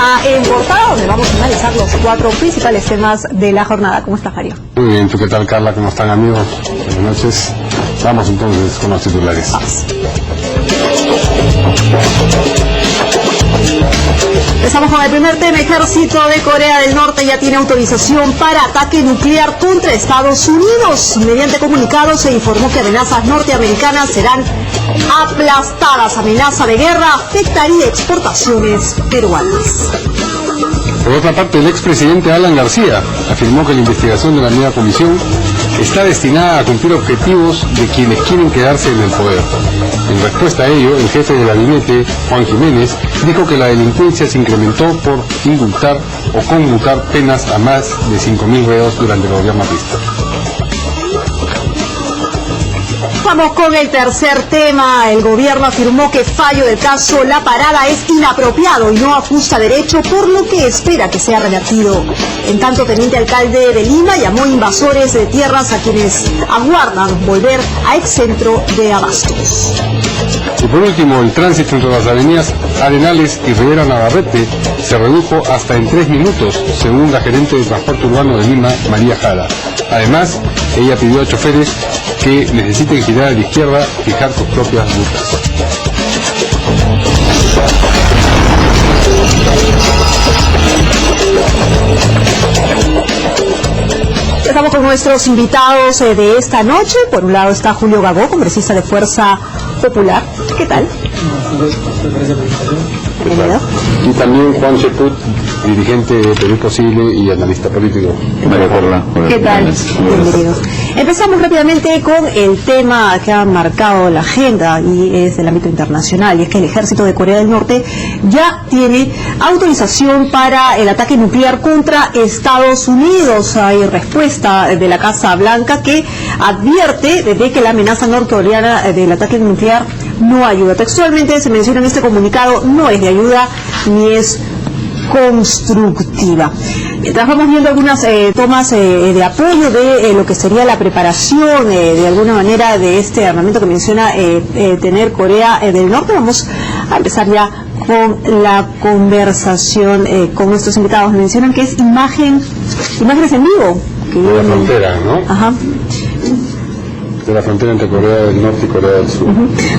programa En Portada, donde vamos a analizar los 4 principales temas de la jornada. ¿Cómo estás, Mario? Muy bien, ¿tú qué tal, Carla? ¿Cómo están, amigos? Buenas noches. Vamos entonces con los titulares. Vamos. Empezamos con el primer tema. Ejército de Corea del Norte ya tiene autorización para ataque nuclear contra Estados Unidos. Mediante comunicado se informó que amenazas norteamericanas serán aplastadas. Amenaza de guerra afectaría exportaciones peruanas. Por otra parte, el expresidente Alan García afirmó que la investigación de la nueva comisión está destinada a cumplir objetivos de quienes quieren quedarse en el poder. En respuesta a ello, el jefe de gabinete, Juan Jiménez, dijo que la delincuencia se incrementó por indultar o conmutar penas a más de 5.000 reos durante el gobierno aprista. Vamos con el tercer tema. El gobierno afirmó que fallo del caso La Parada es inapropiado y no ajusta derecho, por lo que espera que sea revertido. En tanto, teniente alcalde de Lima llamó invasores de tierras a quienes aguardan volver a excentro de abastos. Y por último, el tránsito entre las avenidas Arenales y Rivera Navarrete se redujo hasta en 3 minutos, según la gerente de transporte urbano de Lima, María Jara. Además, ella pidió a choferes que necesiten girar a la izquierda, fijar sus propias rutas. Estamos con nuestros invitados de esta noche. Por un lado está Julio Gagó, congresista de Fuerza Popular. ¿Qué tal? Bienvenido. Y también Juan Cheput, dirigente de Perú Posible y analista político. María Carla. ¿Qué tal? Bienvenidos. Empezamos rápidamente con el tema que ha marcado la agenda y es del ámbito internacional, y es que el ejército de Corea del Norte ya tiene autorización para el ataque nuclear contra Estados Unidos. Hay respuesta de la Casa Blanca que advierte de que la amenaza norcoreana del ataque nuclear no ayuda. Textualmente se menciona en este comunicado, no es de ayuda ni es constructiva. Mientras vamos viendo algunas tomas de apoyo de lo que sería la preparación de alguna manera de este armamento que menciona tener Corea del Norte, vamos a empezar ya con la conversación con nuestros invitados. Me mencionan que es imágenes en vivo. De la frontera, ¿no? Ajá. De la frontera entre Corea del Norte y Corea del Sur.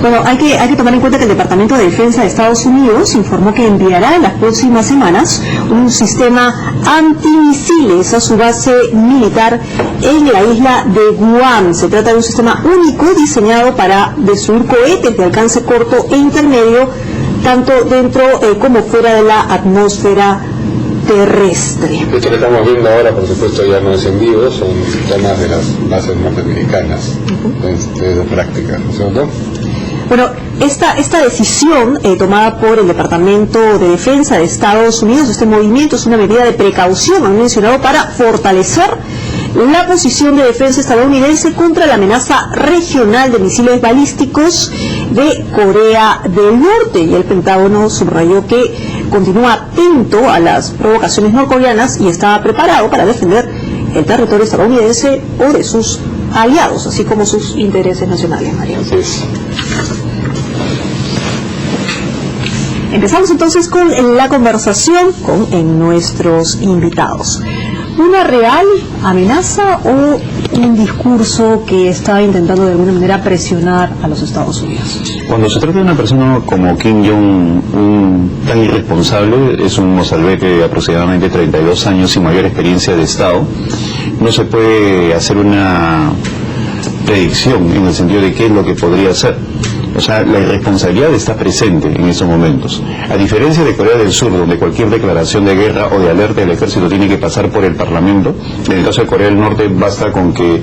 Bueno, hay que tomar en cuenta que el Departamento de Defensa de Estados Unidos informó que enviará en las próximas semanas un sistema antimisiles a su base militar en la isla de Guam. Se trata de un sistema único diseñado para destruir cohetes de alcance corto e intermedio, tanto dentro como fuera de la atmósfera terrestre. Esto que estamos viendo ahora, por supuesto, ya no es en vivo, son tomas de las bases norteamericanas de práctica, ¿no es cierto? Bueno, esta decisión tomada por el Departamento de Defensa de Estados Unidos, este movimiento es una medida de precaución, han mencionado, para fortalecer la posición de defensa estadounidense contra la amenaza regional de misiles balísticos de Corea del Norte. Y el Pentágono subrayó que continúa atento a las provocaciones norcoreanas y está preparado para defender el territorio estadounidense o de sus aliados, así como sus intereses nacionales, María. Así es. Empezamos entonces con la conversación con nuestros invitados. ¿Una real amenaza o un discurso que está intentando de alguna manera presionar a los Estados Unidos? Cuando se trata de una persona como Kim Jong-un tan irresponsable, es un mozalbete de aproximadamente 32 años y mayor experiencia de Estado, no se puede hacer una predicción en el sentido de qué es lo que podría hacer. O sea, la irresponsabilidad está presente en estos momentos. A diferencia de Corea del Sur, donde cualquier declaración de guerra o de alerta del ejército tiene que pasar por el Parlamento, en el caso de Corea del Norte basta con que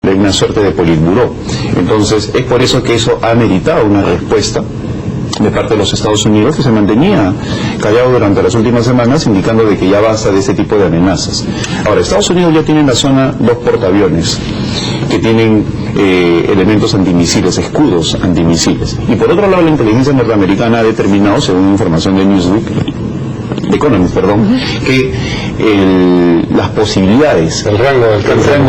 de una suerte de politburó. Entonces, es por eso que eso ha meritado una respuesta de parte de los Estados Unidos, que se mantenía callado durante las últimas semanas, indicando de que ya basta de este tipo de amenazas. Ahora, Estados Unidos ya tiene en la zona 2 portaaviones que tienen elementos antimisiles, escudos antimisiles. Y por otro lado, la inteligencia norteamericana ha determinado, según información de Newsweek, Economist, que las posibilidades, el rango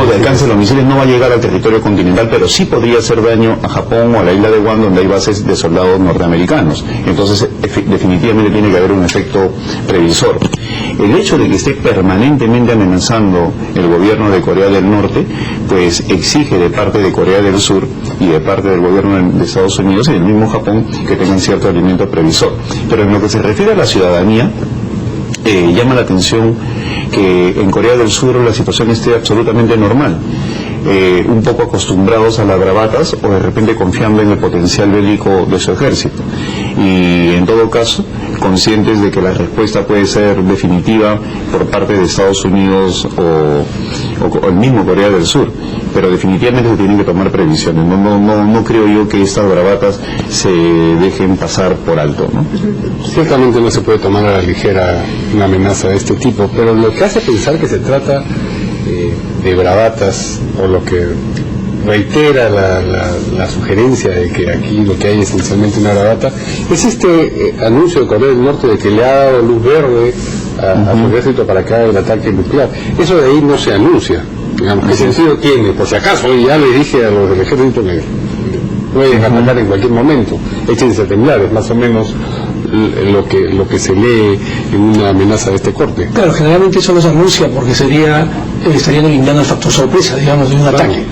de alcance de los misiles no va a llegar al territorio continental, pero sí podría hacer daño a Japón o a la isla de Guam, donde hay bases de soldados norteamericanos. Entonces, definitivamente tiene que haber un efecto previsor. El hecho de que esté permanentemente amenazando el gobierno de Corea del Norte, pues exige de parte de Corea del Sur y de parte del gobierno de Estados Unidos y del mismo Japón que tengan cierto elemento previsor. Pero en lo que se refiere a la ciudadanía, llama la atención que en Corea del Sur la situación esté absolutamente normal, un poco acostumbrados a las bravatas o de repente confiando en el potencial bélico de su ejército, y en todo caso conscientes de que la respuesta puede ser definitiva por parte de Estados Unidos o el mismo Corea del Sur, pero definitivamente se tienen que tomar previsiones. No creo yo que estas bravatas se dejen pasar por alto, ¿no? Ciertamente no se puede tomar a la ligera una amenaza de este tipo, pero lo que hace pensar que se trata de bravatas, o lo que reitera la sugerencia de que aquí lo que hay es esencialmente una bravata, es este anuncio de Corea del Norte de que le ha dado luz verde a su ejército para que haga el ataque nuclear. Eso de ahí no se anuncia, digamos. ¿Qué sentido tiene? Por si acaso, y ya le dije a los del ejército que pueden atacar en cualquier momento, échense a temblar, es más o menos lo que se lee en una amenaza de este corte. Claro, generalmente eso no se anuncia porque estarían eliminando el factor sorpresa, digamos, de un ataque.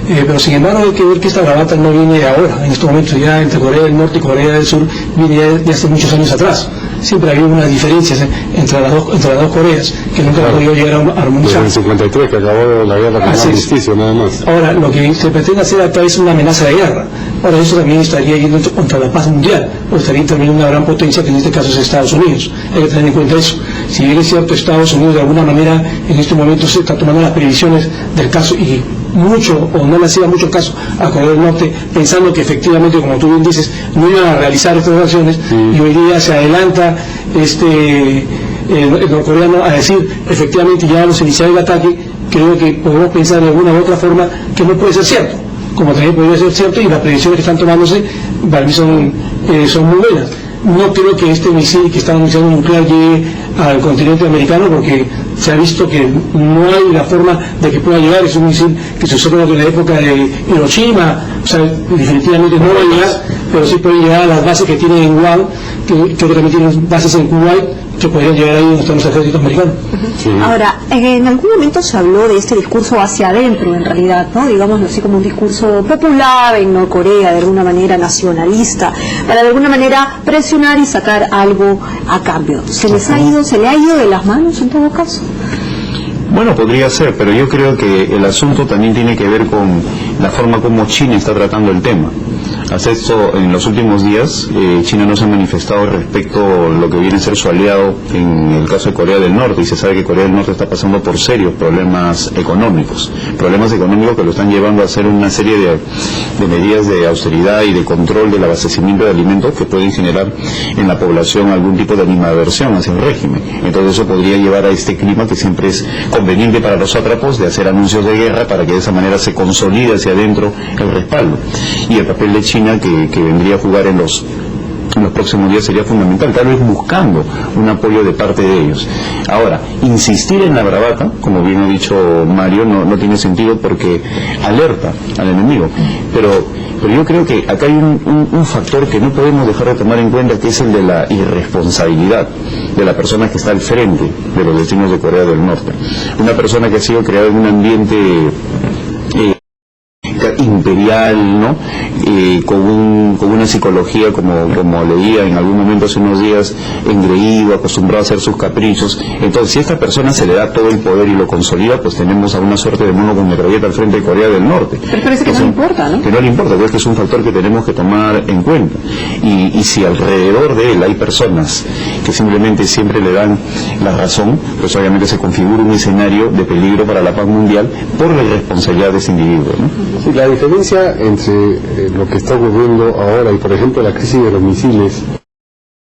Pero sin embargo hay que ver que esta bravata no viene de ahora, en estos momentos ya entre Corea del Norte y Corea del Sur viene ya de hace muchos años atrás. Siempre había unas diferencias entre las dos Coreas que nunca han podido llegar a armonizar. Desde el 53 que acabó la guerra con armisticio, nada más. Ahora, lo que se pretende hacer acá es una amenaza de guerra. Ahora, eso también estaría yendo contra la paz mundial, o estaría interviniendo una gran potencia que en este caso es Estados Unidos. Hay que tener en cuenta eso. Si bien es cierto, Estados Unidos de alguna manera en este momento se está tomando las previsiones del caso y mucho, o no le hacía mucho caso a Corea del Norte, pensando que efectivamente, como tú bien dices, no iban a realizar estas acciones, y hoy día se adelanta el norcoreano a decir, efectivamente ya vamos a iniciar el ataque. Creo que podemos pensar de alguna u otra forma que no puede ser cierto, como también podría ser cierto, y las previsiones que están tomándose para mí son muy buenas. No creo que este misil que están anunciando nuclear llegue al continente americano, porque se ha visto que no hay la forma de que pueda llegar. Es un misil que se usó en la época de Hiroshima, o sea, definitivamente no va a llegar, pero sí puede llegar a las bases que tienen en Guam, que creo que también tienen bases en Kuwait, que podrían llegar ahí donde están los ejércitos americanos. Sí. Ahora, en algún momento se habló de este discurso hacia adentro, en realidad, ¿no? Digámoslo así, como un discurso popular en Norcorea, de alguna manera nacionalista, para de alguna manera presionar y sacar algo a cambio. ¿Se le ha ido de las manos en todo caso? Bueno, podría ser, pero yo creo que el asunto también tiene que ver con la forma como China está tratando el tema. Hasta esto, en los últimos días, China no se ha manifestado respecto a lo que viene a ser su aliado en el caso de Corea del Norte, y se sabe que Corea del Norte está pasando por serios problemas económicos que lo están llevando a hacer una serie de medidas de austeridad y de control del abastecimiento de alimentos que pueden generar en la población algún tipo de animadversión hacia el régimen. Entonces eso podría llevar a este clima que siempre es conveniente para los sátrapos de hacer anuncios de guerra para que de esa manera se consolide hacia adentro el respaldo. Y el papel de China que vendría a jugar en los próximos días sería fundamental, tal vez buscando un apoyo de parte de ellos. Ahora, insistir en la bravata, como bien ha dicho Mario, no tiene sentido porque alerta al enemigo, pero yo creo que acá hay un factor que no podemos dejar de tomar en cuenta, que es el de la irresponsabilidad de la persona que está al frente de los destinos de Corea del Norte. Una persona que ha sido creada en un ambiente imperial, ¿no? Con una psicología, como leía en algún momento hace unos días, engreído, acostumbrado a hacer sus caprichos. Entonces, si a esta persona se le da todo el poder y lo consolida, pues tenemos a una suerte de mono con metralleta al frente de Corea del Norte. Pero parece que no le importa, ¿no? Que no le importa, porque este es un factor que tenemos que tomar en cuenta. Y si alrededor de él hay personas que simplemente siempre le dan la razón, pues obviamente se configura un escenario de peligro para la paz mundial por la irresponsabilidad de ese individuo, ¿no? Sí, la diferencia entre lo que está ocurriendo ahora y, por ejemplo, la crisis de los misiles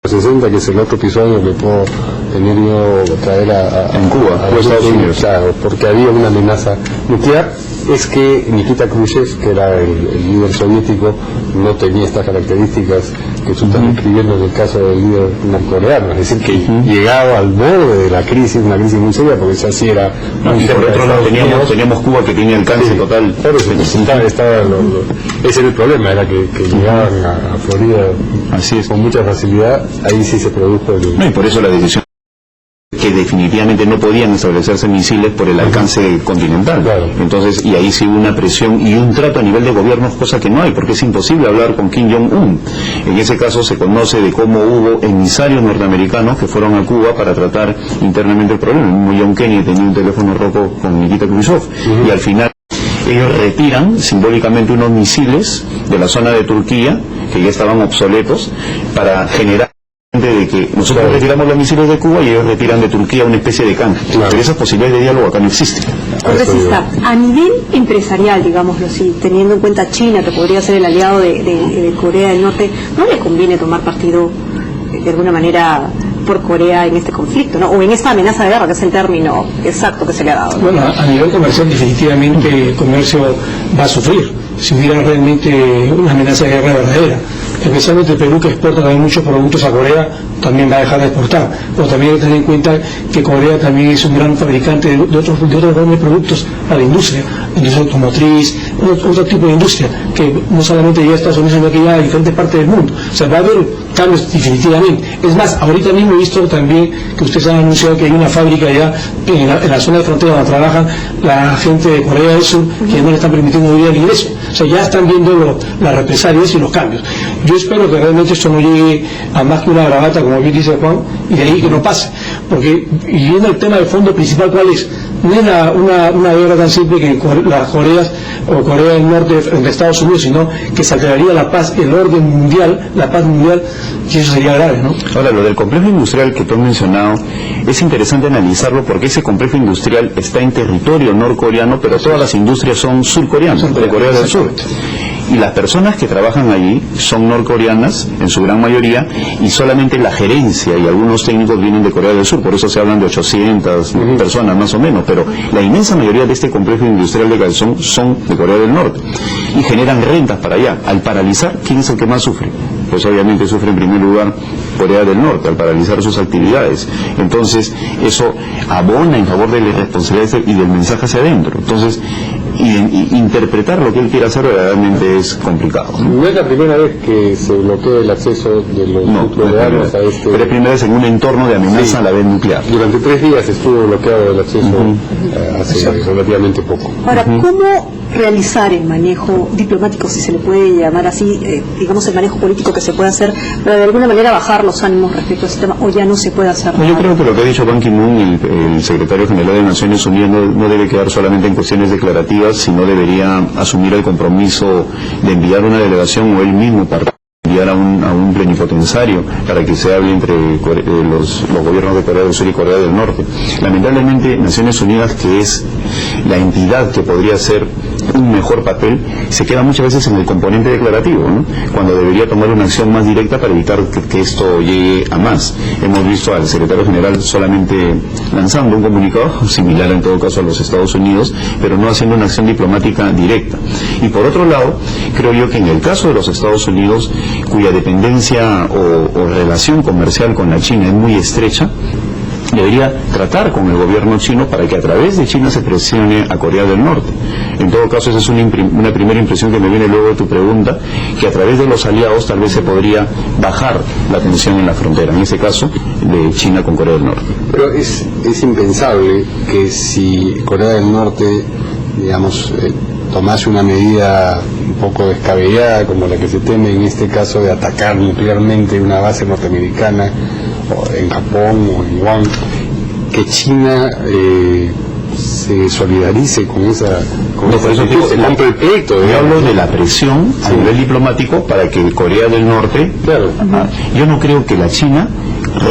60, que es el otro episodio que puedo tener yo traer en Cuba, a los Estados Unidos, claro, porque había una amenaza nuclear, es que Nikita Khrushchev, que era el líder soviético, no tenía estas características que tú estás describiendo en el caso del líder norcoreano, es decir, que llegaba al borde de la crisis, una crisis muy seria, porque ya sí era muy y por otro lado teníamos Cuba, que tenía alcance total. Pero ese era el problema, era que llegaban a Florida, así es, con mucha facilidad. Ahí sí se produjo el... No, y por eso la decisión que definitivamente no podían establecerse misiles por el alcance continental. Claro. Entonces, y ahí sí hubo una presión y un trato a nivel de gobiernos, cosa que no hay, porque es imposible hablar con Kim Jong-un. En ese caso se conoce de cómo hubo emisarios norteamericanos que fueron a Cuba para tratar internamente el problema. El mismo John Kennedy tenía un teléfono roto con Nikita Khrushchev, y al final ellos retiran simbólicamente unos misiles de la zona de Turquía, que ya estaban obsoletos, para generar de que nosotros retiramos los misiles de Cuba y ellos retiran de Turquía una especie de canje. Pero esas posibilidades de diálogo acá no existen. Congresista, a nivel empresarial, digámoslo así, teniendo en cuenta China, que podría ser el aliado de Corea del Norte, ¿no le conviene tomar partido de alguna manera por Corea en este conflicto, ¿no? O en esta amenaza de guerra, que es el término exacto que se le ha dado? Bueno, a nivel comercial definitivamente el comercio va a sufrir si hubiera realmente una amenaza de guerra verdadera. Especialmente Perú, que exporta también muchos productos a Corea, también va a dejar de exportar. Pero también hay que tener en cuenta que Corea también es un gran fabricante de otros grandes productos para la industria automotriz, otro tipo de industria, que no solamente llega a Estados Unidos, sino que llega a diferentes partes del mundo. O sea, va a haber cambios definitivamente. Es más, ahorita mismo he visto también que ustedes han anunciado que hay una fábrica ya en la zona de frontera donde trabajan la gente de Corea del Sur, que no le están permitiendo vivir el ingreso. O sea, ya están viendo las represalias y los cambios. Yo espero que realmente esto no llegue a más que una bravata, como bien dice Juan, y de ahí que no pase. Porque, y viendo el tema del fondo principal, ¿cuál es? No es una guerra tan simple que las Coreas o Corea del Norte frente a Estados Unidos, sino que se alteraría la paz, el orden mundial, la paz mundial, y eso sería grave, ¿no? Ahora, lo del complejo industrial que tú has mencionado, es interesante analizarlo porque ese complejo industrial está en territorio norcoreano, pero todas las industrias son surcoreanas, de Corea del Sur. Y las personas que trabajan allí son norcoreanas, en su gran mayoría, y solamente la gerencia y algunos técnicos vienen de Corea del Sur, por eso se hablan de 800 personas más o menos, pero la inmensa mayoría de este complejo industrial de Kaesong son de Corea del Norte, y generan rentas para allá. Al paralizar, ¿quién es el que más sufre? Pues obviamente sufre en primer lugar Corea del Norte, al paralizar sus actividades. Entonces, eso abona en favor de la irresponsabilidad y del mensaje hacia adentro. Entonces, interpretar lo que él quiere hacer verdaderamente es complicado. No es la primera vez que se bloquea el acceso de los nucleares a este... Pero es primera vez en un entorno de amenaza a la vez nuclear. Durante 3 días estuvo bloqueado el acceso hace relativamente poco. Ahora, ¿cómo realizar el manejo diplomático, si se le puede llamar así, digamos el manejo político que se puede hacer, para de alguna manera bajar los ánimos respecto a este tema, o ya no se puede hacer nada? Yo creo que lo que ha dicho Ban Ki-moon, el secretario general de Naciones Unidas, no debe quedar solamente en cuestiones declarativas, sino debería asumir el compromiso de enviar una delegación o él mismo para enviar a un plenipotenciario para que se hable entre los gobiernos de Corea del Sur y Corea del Norte. Lamentablemente, Naciones Unidas, que es la entidad que podría hacer un mejor papel, se queda muchas veces en el componente declarativo, ¿no? Cuando debería tomar una acción más directa para evitar que esto llegue a más. Hemos visto al secretario general solamente lanzando un comunicado similar en todo caso a los Estados Unidos, pero no haciendo una acción diplomática directa. Y por otro lado, creo yo que en el caso de los Estados Unidos, cuya dependencia o relación comercial con la China es muy estrecha, debería tratar con el gobierno chino para que a través de China se presione a Corea del Norte. En todo caso, esa es una primera impresión que me viene luego de tu pregunta, que a través de los aliados tal vez se podría bajar la tensión en la frontera, en este caso de China con Corea del Norte. Pero es impensable que si Corea del Norte, digamos, tomase una medida un poco descabellada como la que se teme en este caso de atacar nuclearmente una base norteamericana en Japón o en Guam, que China se solidarice con esa... por eso digo, el proyecto, yo hablo de la presión a nivel diplomático para que Corea del Norte... Claro. Yo no creo que la China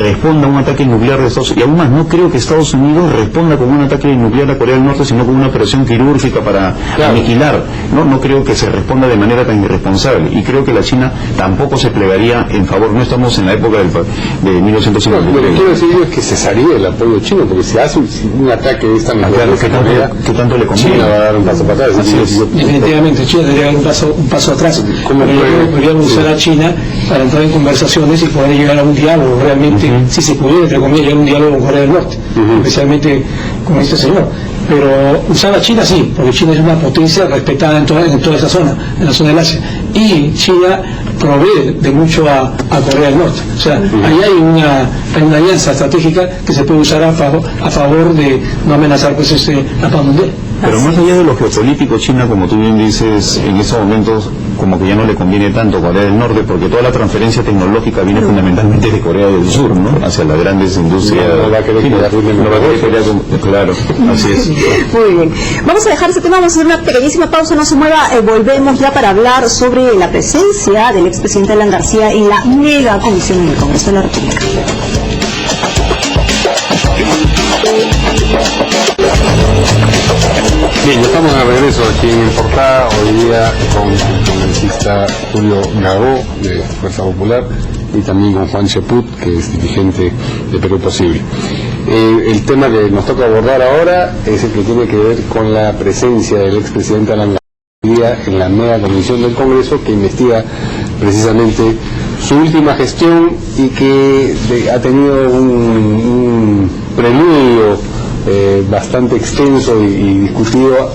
responda a un ataque nuclear de Estados Unidos, y aún más no creo que Estados Unidos responda con un ataque nuclear a Corea del Norte, sino con una operación quirúrgica para aniquilar. No creo que se responda de manera tan irresponsable, y creo que la China tampoco se plegaría en favor. No estamos en la época de 1950. Lo que quiero decir yo es que cesaría el apoyo chino, porque si hace un ataque de esta manera, ¿qué tanto le conviene? China va a dar un paso para atrás. Definitivamente, China debería dar un paso atrás. Podríamos usar a China para entrar en conversaciones y poder llegar a un diálogo realmente, si se pudiera, entre comillas, llegar a un diálogo con Corea del Norte, especialmente con este señor. Pero usar a China sí, porque China es una potencia respetada en toda esa zona, en la zona del Asia. Y China provee de mucho a Corea del Norte. O sea, ahí hay una alianza estratégica que se puede usar a favor de no amenazar pues la paz mundial. Pero más allá de lo geopolítico, China, como tú bien dices, en estos momentos como que ya no le conviene tanto Corea del Norte, porque toda la transferencia tecnológica viene fundamentalmente de Corea del Sur, ¿no? Hacia las grandes industrias. No va a querer claro, así es. Muy bien. Vamos a dejar ese tema, vamos a hacer una pequeñísima pausa, no se mueva, volvemos ya para hablar sobre la presencia del expresidente Alan García en la mega comisión en el Congreso de la República. Bien, ya estamos de regreso aquí en Portada, hoy día con el congresista Julio Gagó, de Fuerza Popular, y también con Juan Cheput, que es dirigente de Perú Posible. El tema que nos toca abordar ahora es el que tiene que ver con la presencia del expresidente Alan García en la mega comisión del Congreso, que investiga precisamente su última gestión y que ha tenido un preludio bastante extenso y discutido,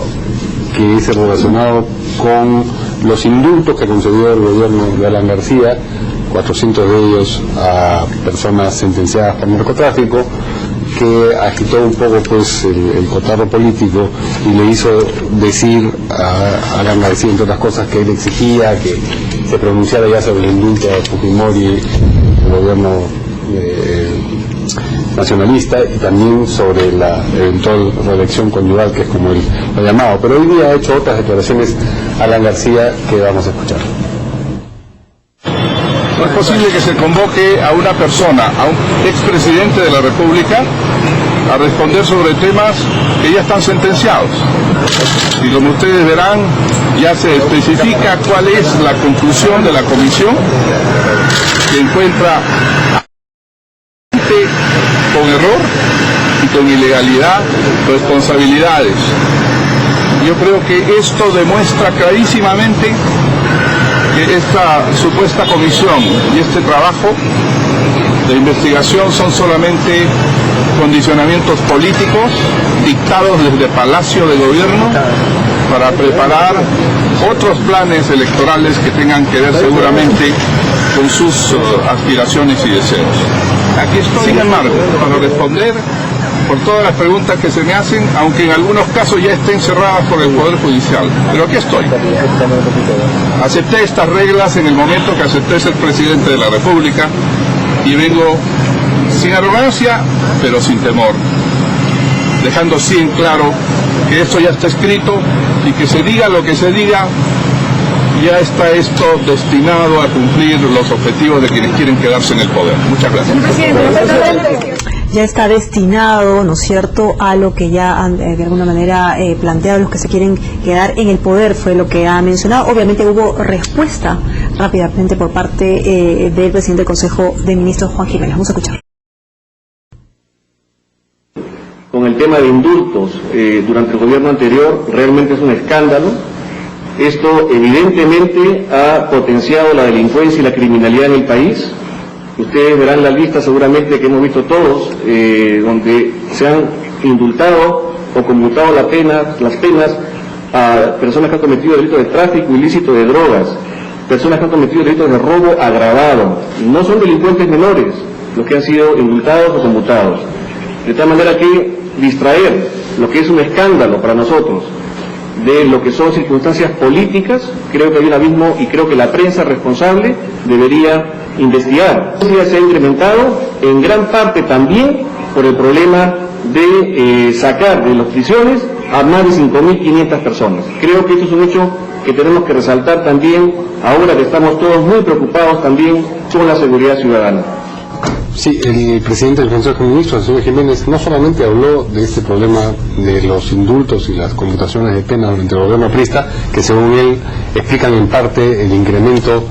que es relacionado con los indultos que concedió el gobierno de Alan García, 400 de ellos a personas sentenciadas por narcotráfico, que agitó un poco pues el cotarro político y le hizo decir a Alan García, entre otras cosas, que él exigía que se pronunciara ya sobre el indulto a Fujimori, el gobierno nacionalista, y también sobre la eventual reelección conyugal, que es como él lo ha llamado. Pero hoy día ha hecho otras declaraciones Alan García que vamos a escuchar. No es posible que se convoque a una persona, a un expresidente de la República, a responder sobre temas que ya están sentenciados. Y como ustedes verán, ya se especifica cuál es la conclusión de la comisión, que encuentra con error y con ilegalidad responsabilidades. Yo creo que esto demuestra clarísimamente que esta supuesta comisión y este trabajo de investigación son solamente condicionamientos políticos dictados desde Palacio de Gobierno para preparar otros planes electorales que tengan que ver seguramente con sus aspiraciones y deseos. Aquí estoy, sin embargo, para responder por todas las preguntas que se me hacen, aunque en algunos casos ya estén cerradas por el Poder Judicial. Pero aquí estoy. Acepté estas reglas en el momento que acepté ser presidente de la República y vengo sin arrogancia, pero sin temor, dejando sí en claro que esto ya está escrito y que se diga lo que se diga, ya está esto destinado a cumplir los objetivos de quienes quieren quedarse en el poder. Muchas gracias. Ya está destinado, ¿no es cierto?, a lo que ya han de alguna manera planteado los que se quieren quedar en el poder, fue lo que ha mencionado. Obviamente hubo respuesta rápidamente por parte del presidente del Consejo de Ministros, Juan Jiménez. Vamos a escuchar. Con el tema de indultos durante el gobierno anterior, realmente es un escándalo. Esto evidentemente ha potenciado la delincuencia y la criminalidad en el país. Ustedes verán la lista seguramente que hemos visto todos, donde se han indultado o conmutado las penas a personas que han cometido delitos de tráfico ilícito de drogas, personas que han cometido delitos de robo agravado. No son delincuentes menores los que han sido indultados o conmutados. De tal manera que distraer lo que es un escándalo para nosotros de lo que son circunstancias políticas, creo que hay un abismo y creo que la prensa responsable debería investigar. Se ha incrementado en gran parte también por el problema de sacar de las prisiones a más de 5.500 personas. Creo que esto es un hecho que tenemos que resaltar también ahora que estamos todos muy preocupados también con la seguridad ciudadana. Sí, el presidente del Consejo de Ministros, Antonio Jiménez, no solamente habló de este problema de los indultos y las conmutaciones de pena durante el gobierno aprista, que según él explican en parte el incremento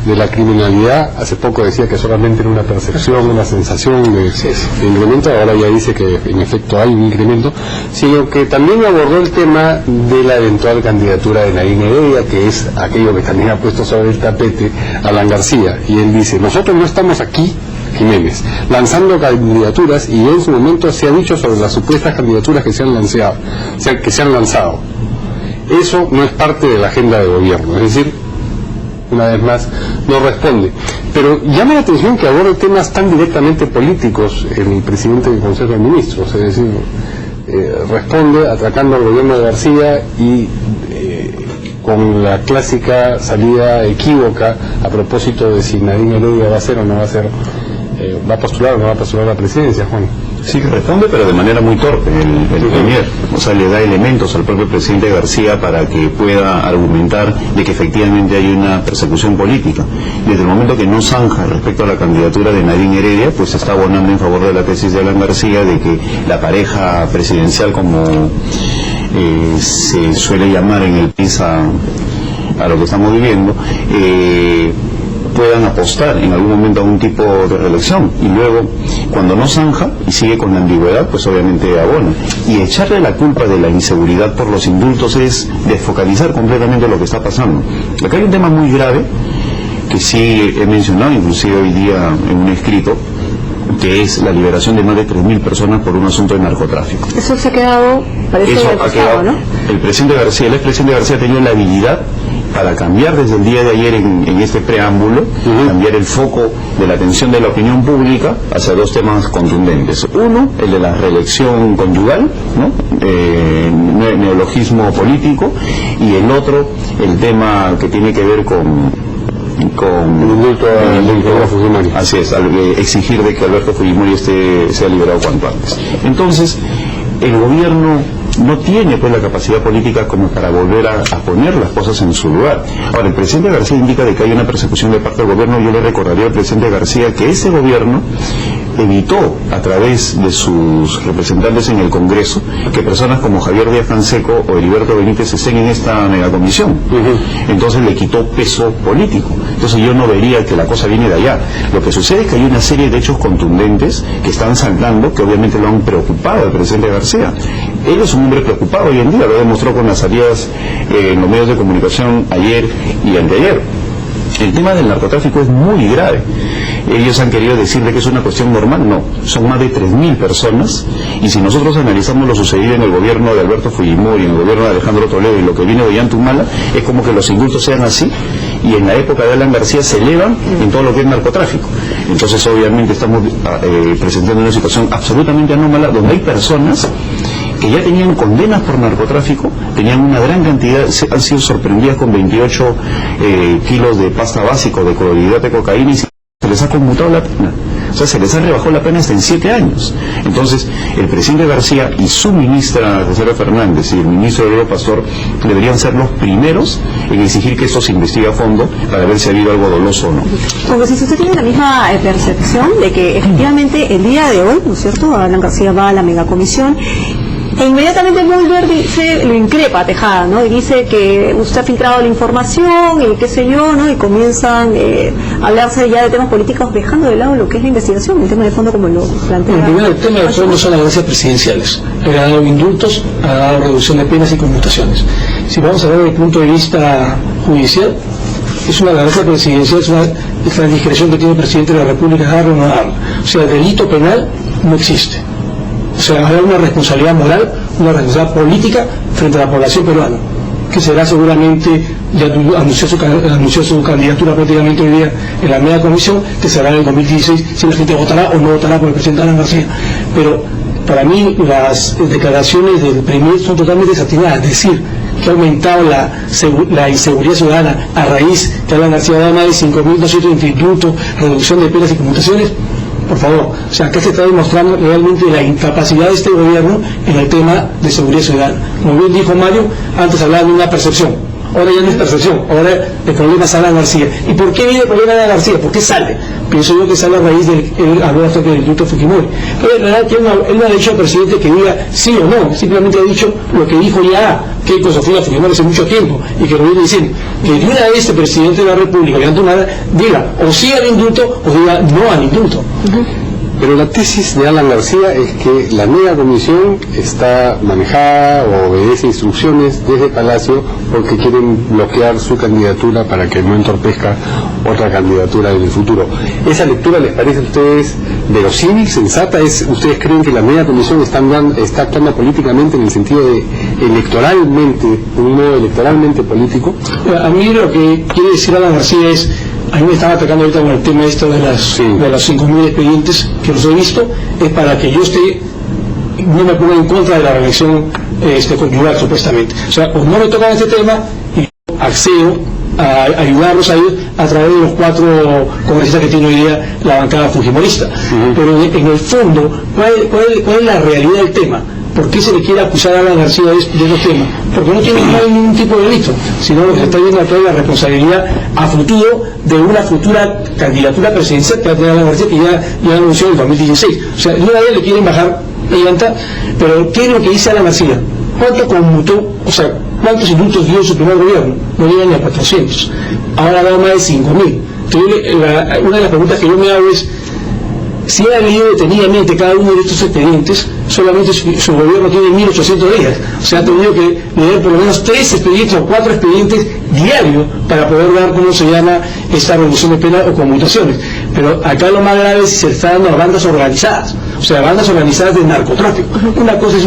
de la criminalidad. Hace poco decía que solamente era una percepción, una sensación de incremento, ahora ya dice que en efecto hay un incremento, sino que también abordó el tema de la eventual candidatura de Nadine Heredia, que es aquello que también ha puesto sobre el tapete Alan García, y él dice: nosotros no estamos aquí, Jiménez, lanzando candidaturas, y en su momento se ha dicho sobre las supuestas candidaturas que se han lanzado. Eso no es parte de la agenda de gobierno, es decir, una vez más, no responde. Pero llama la atención que aborde temas tan directamente políticos el presidente del Consejo de Ministros, es decir, responde atacando al gobierno de García y con la clásica salida equívoca a propósito de si Nadine Heredia va a ser o no va a ser, va a postular o no va a postular la presidencia, Juan. Sí, responde, pero de manera muy torpe el Premier. O sea, le da elementos al propio presidente García para que pueda argumentar de que efectivamente hay una persecución política. Desde el momento que no zanja respecto a la candidatura de Nadine Heredia, pues se está abonando en favor de la tesis de Alan García de que la pareja presidencial, como se suele llamar en el país a lo que estamos viviendo, puedan apostar en algún momento a un tipo de reelección, y luego cuando no zanja y sigue con la ambigüedad, pues obviamente abona. Y echarle la culpa de la inseguridad por los indultos es desfocalizar completamente lo que está pasando. Acá hay un tema muy grave que sí he mencionado inclusive hoy día en un escrito, que es la liberación de más de 3.000 personas por un asunto de narcotráfico. Eso se ha quedado, parece, eso ha quedado, ¿no? El expresidente García ha tenido la habilidad para cambiar desde el día de ayer en este preámbulo, cambiar el foco de la atención de la opinión pública hacia dos temas contundentes. Uno, el de la reelección conyugal, ¿no? Neologismo político, y el otro, el tema que tiene que ver con el indulto a Fujimori. Así es, exigir de que Alberto Fujimori sea liberado cuanto antes. Entonces, el gobierno no tiene pues la capacidad política como para volver a poner las cosas en su lugar. Ahora, el presidente García indica de que hay una persecución de parte del gobierno. Yo le recordaría al presidente García que ese gobierno evitó, a través de sus representantes en el Congreso, que personas como Javier Díaz-Canseco o Heriberto Benítez estén en esta megacomisión. Entonces le quitó peso político. Entonces yo no vería que la cosa viene de allá. Lo que sucede es que hay una serie de hechos contundentes que están saltando, que obviamente lo han preocupado al presidente García. Él es un hombre preocupado hoy en día, lo demostró con las salidas en los medios de comunicación ayer y anteayer. El tema del narcotráfico es muy grave. Ellos han querido decirle que es una cuestión normal. No, son más de 3.000 personas, y si nosotros analizamos lo sucedido en el gobierno de Alberto Fujimori, en el gobierno de Alejandro Toledo y lo que viene de Ollantumala, es como que los indultos sean así, y en la época de Alan García se elevan en todo lo que es narcotráfico. Entonces obviamente estamos presentando una situación absolutamente anómala, donde hay personas que ya tenían condenas por narcotráfico, tenían una gran cantidad, han sido sorprendidas con 28 kilos de pasta básico de clorhidrato de cocaína, y se les ha conmutado la pena. O sea, se les ha rebajado la pena hasta en 7 años. Entonces, el presidente García y su ministra Rosario Fernández y el ministro Eduardo Pastor deberían ser los primeros en exigir que esto se investigue a fondo para ver si ha habido algo doloso o no. Porque si usted tiene la misma percepción de que efectivamente el día de hoy, ¿no es cierto?, Alan García va a la megacomisión, e inmediatamente Mulder lo increpa a Tejada, ¿no? Y dice que usted ha filtrado la información y qué sé yo, ¿no? Y comienzan a hablarse ya de temas políticos, dejando de lado lo que es la investigación, el tema de fondo como lo plantea. Bueno, primero, el tema de fondo son las ganancias presidenciales. Ha dado indultos, ha dado reducción de penas y conmutaciones. Si vamos a ver desde el punto de vista judicial, es una ganancia presidencial, es la discreción que tiene el presidente de la República, darlo o no darlo. O sea, el delito penal no existe. O sea, habrá una responsabilidad moral, una responsabilidad política frente a la población peruana, que será seguramente, ya anunció su candidatura prácticamente hoy día en la media comisión, que será en el 2016 si la gente votará o no votará por el presidente Alan García. Pero para mí las declaraciones del Premier son totalmente desatinadas. Es decir, que ha aumentado la inseguridad ciudadana a raíz que Alan García da más de 5.200 indultos, reducción de penas y conmutaciones. Por favor, o sea, acá se está demostrando realmente la incapacidad de este gobierno en el tema de seguridad ciudadana. Como bien dijo Mario, antes hablaba de una percepción. ahora ya no es percepción, ahora el problema es Alan García. ¿Y por qué viene el problema de Alan García? ¿Por qué sale? Pienso yo que sale a raíz del habló hasta del indulto Fujimori. Pero en realidad él no ha dicho al presidente que diga sí o no, simplemente ha dicho lo que dijo ya Keiko Sofía Fujimori hace mucho tiempo, y que lo viene diciendo, que de una vez el presidente de la República, diga o sí al indulto o diga no al indulto. Pero la tesis de Alan García es que la mega comisión está manejada o obedece instrucciones desde Palacio porque quieren bloquear su candidatura para que no entorpezca otra candidatura en el futuro. ¿Esa lectura les parece a ustedes verosímil, sensata? ¿Ustedes creen que la mega comisión está actuando políticamente en el sentido de un modo electoralmente político? A mí lo que quiere decir Alan García es, a mí me estaba atacando ahorita con el tema de las 5.000 expedientes que los he visto, es para que yo no me ponga en contra de la reelección conyugal, supuestamente. O sea, pues no me tocan este tema y yo accedo a ayudarlos a ellos a través de los 4 congresistas que tiene hoy día la bancada fujimorista. Pero en el fondo, ¿cuál es la realidad del tema? ¿Por qué se le quiere acusar a Alan García de esos temas? Porque no hay ningún tipo de delito, sino lo que se está viendo acá es la responsabilidad a futuro de una futura candidatura presidencial que va a tener Alan García, que ya anunció en el 2016. O sea, de una vez le quieren bajar la llanta, pero ¿qué es lo que dice Alan García? ¿Cuánto conmutó? O sea, ¿cuántos indultos dio en su primer gobierno? No llegan ni a 400. Ahora ha dado más de 5.000. Entonces, una de las preguntas que yo me hago es, si ha leído detenidamente cada uno de estos expedientes, solamente su gobierno tiene 1.800 días. O sea, ha tenido que leer por lo menos 3 expedientes o 4 expedientes diarios para poder dar cómo se llama esta reducción de pena o conmutaciones. Pero acá lo más grave es si se está dando a bandas organizadas, o sea, bandas organizadas de narcotráfico. Una cosa es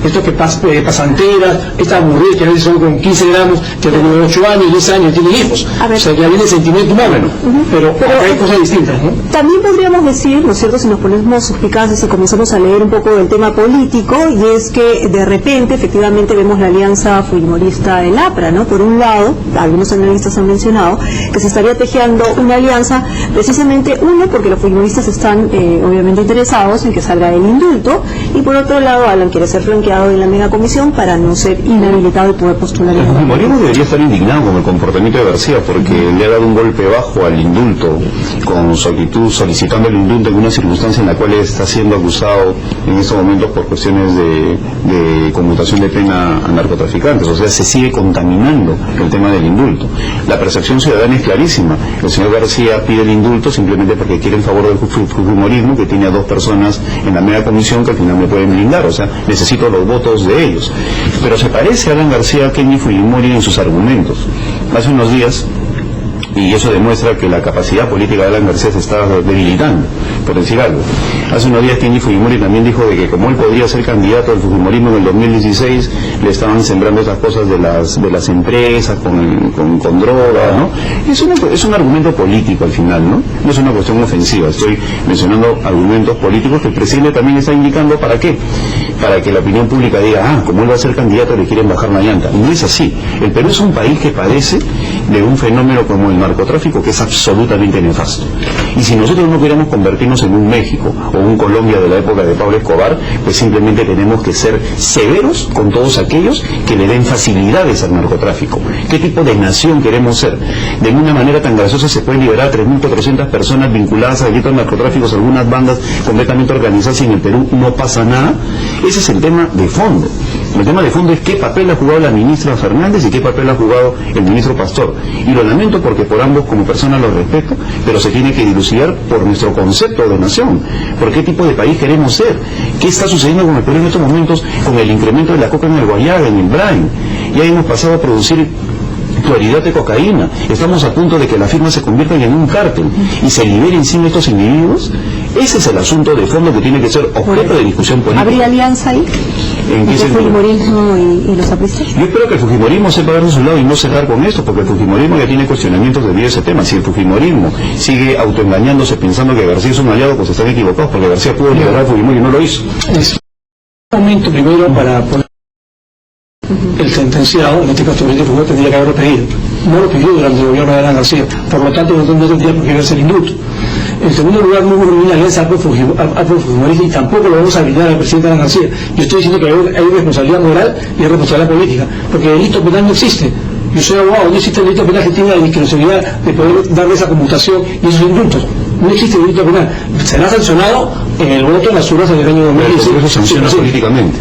esto que pasanteras, estas mujeres que a veces son con 15 gramos, que tienen 8 años, 10 años, tienen hijos. O sea, que viene el sentimiento humano. Pero acá hay cosas distintas, ¿no? También podríamos decir, ¿no es cierto?, si nos ponemos suspicaces y comenzamos a leer un poco del tema político, y es que de repente, efectivamente, vemos la alianza fujimorista del APRA, ¿no? Por un lado, algunos analistas han mencionado que se estaría tejiendo una alianza, precisamente uno, porque los fujimoristas están obviamente interesados en que salga el indulto, y por otro lado, Alan quiere ser flanqueado en la mega comisión para no ser inhabilitado y poder postular. El fujimorismo debería estar indignado con el comportamiento de García, porque le ha dado un golpe bajo al indulto, con su actitud solicitando el indulto en una circunstancia en la cual está siendo acusado en estos momentos por cuestiones de conmutación de pena a narcotraficantes. O sea, se sigue contaminando el tema del indulto. La percepción ciudadana es clarísima. El señor García pide el indulto simplemente porque quiere el favor del fujimorismo, que tiene a 2 personas en la mega comisión que al final me pueden blindar. O sea, necesito los votos de ellos. Pero se parece a Alan García a Kenny Fujimori en sus argumentos. Hace unos días, y eso demuestra que la capacidad política de Alan García se está debilitando, por decir algo. Hace unos días Kenny Fujimori también dijo de que como él podría ser candidato al fujimorismo en el 2016, le estaban sembrando esas cosas de las empresas con droga, ¿no? Es un argumento político al final, ¿no? No es una cuestión ofensiva. Estoy mencionando argumentos políticos que el presidente también está indicando. ¿Para qué? Para que la opinión pública diga, como él va a ser candidato le quieren bajar la llanta. No es así. El Perú es un país que padece de un fenómeno como el narcotráfico, que es absolutamente nefasto. Y si nosotros no queremos convertirnos en un México o un Colombia de la época de Pablo Escobar, pues simplemente tenemos que ser severos con todos aquellos que le den facilidades al narcotráfico. ¿Qué tipo de nación queremos ser? De una manera tan graciosa se pueden liberar 3.400 personas vinculadas a delitos narcotráficos, algunas bandas completamente organizadas, y en el Perú no pasa nada. Ese es el tema de fondo. El tema de fondo es qué papel ha jugado la ministra Fernández y qué papel ha jugado el ministro Pastor. Y lo lamento porque por ambos como personas los respeto, pero se tiene que dilucidar por nuestro concepto de nación. ¿Por qué tipo de país queremos ser? ¿Qué está sucediendo con el Perú en estos momentos con el incremento de la coca en el Guayaga, en el Brain? Ya hemos pasado a producir cloridad de cocaína. Estamos a punto de que las firmas se conviertan en un cártel y se liberen sin estos individuos. Ese es el asunto de fondo que tiene que ser objeto de discusión política. ¿Habría alianza ahí? ¿En qué el fujimorismo y los apristas? Yo espero que el fujimorismo sepa dar de su lado y no cerrar con esto, porque el fujimorismo ya tiene cuestionamientos debido a ese tema. Si el fujimorismo sigue autoengañándose pensando que García es un aliado, pues están equivocados, porque García pudo liberar al fujimorismo y no lo hizo. Es un momento primero para poner el sentenciado, en este caso el Fujimori, tendría que haberlo pedido. No lo pidió durante el gobierno de Alan García, por lo tanto no tendría por qué verse el indulto. En segundo lugar, no hubo ninguna alianza afro-fujimorista y tampoco lo vamos a brindar al presidente Alan García. Yo estoy diciendo que hay responsabilidad moral y hay responsabilidad política, porque el delito penal no existe. yo soy abogado, no existe el delito penal que tenga la discrecionalidad de poder darle esa conmutación y esos indultos. No existe el delito penal. Será sancionado en el voto en las urnas del año 2015. Pero eso sanciona políticamente.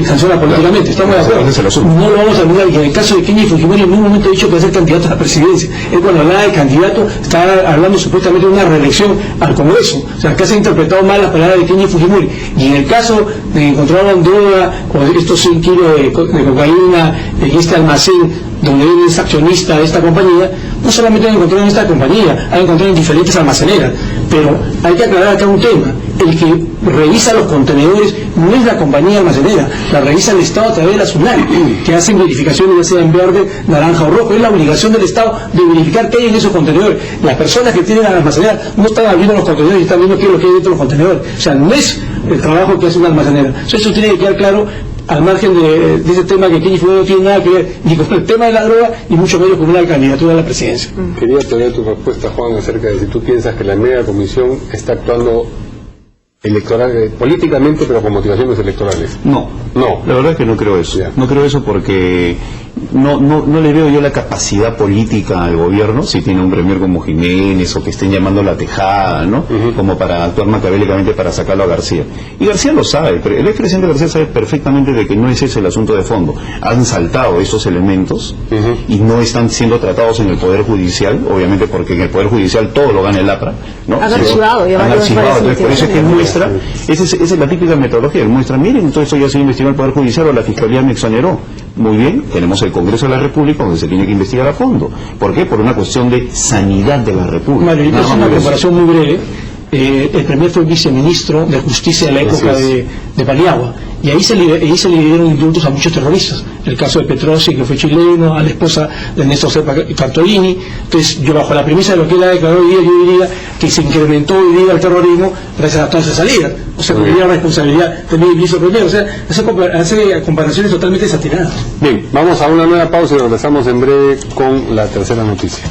Sanciona políticamente, estamos de acuerdo. No lo vamos a olvidar, y en el caso de Kenny Fujimori en ningún momento ha dicho que va a ser candidato a la presidencia. Él cuando hablaba de candidato estaba hablando supuestamente de una reelección al Congreso. O sea, acá se han interpretado mal las palabras de Kenny Fujimori. Y en el caso de encontrar droga o estos 100 kilos de cocaína en este almacén donde él es accionista de esta compañía, no solamente han encontrado en esta compañía, han encontrado en diferentes almaceneras. Pero hay que aclarar acá un tema: el que revisa los contenedores no es la compañía almacenera, la revisa el Estado a través de la SUNAT, que hacen verificaciones ya sea en verde, naranja o rojo. Es la obligación del Estado de verificar qué hay en esos contenedores. Las personas que tienen la almacenera no están abriendo los contenedores y están viendo qué es lo que hay dentro de los contenedores. O sea, no es el trabajo que hace una almacenera. Eso tiene que quedar claro, al margen de ese tema que Kenny Fujimori no tiene nada que ver ni con el tema de la droga, ni mucho menos con una candidatura a la presidencia. Quería tener tu respuesta, Juan, acerca de si tú piensas que la mega comisión está actuando políticamente, pero con motivaciones electorales. No, la verdad es que no creo eso. Yeah. No creo eso porque no le veo yo la capacidad política al gobierno, si tiene un premier como Jiménez o que estén llamando la tejada, ¿no? Como para actuar macabélicamente para sacarlo a García. Y García lo sabe, el expresidente García sabe perfectamente de que no es ese el asunto de fondo. Han saltado esos elementos y no están siendo tratados en el Poder Judicial, obviamente porque en el Poder Judicial todo lo gana el APRA, ¿no? Han archivado, entonces por eso es que él muestra, esa es la típica metodología, él muestra, miren, todo esto ya se investigó en el Poder Judicial o la Fiscalía me exoneró. Muy bien, tenemos el Congreso de la República donde se tiene que investigar a fondo. ¿Por qué? Por una cuestión de sanidad de la República. Mario, es una comparación muy breve. El primer fue viceministro de Justicia en la época de Paniagua, y ahí se le dieron indultos a muchos terroristas. El caso de Petrosi, que fue chileno, a la esposa de Néstor Cepa Cartolini. Entonces, yo bajo la premisa de lo que él ha declarado hoy día, yo diría que se incrementó hoy día el terrorismo gracias a toda esa salida. O sea, con la responsabilidad también del ministro primero. O sea, hace comparaciones totalmente desatinadas. Bien, vamos a una nueva pausa y regresamos en breve con la tercera noticia.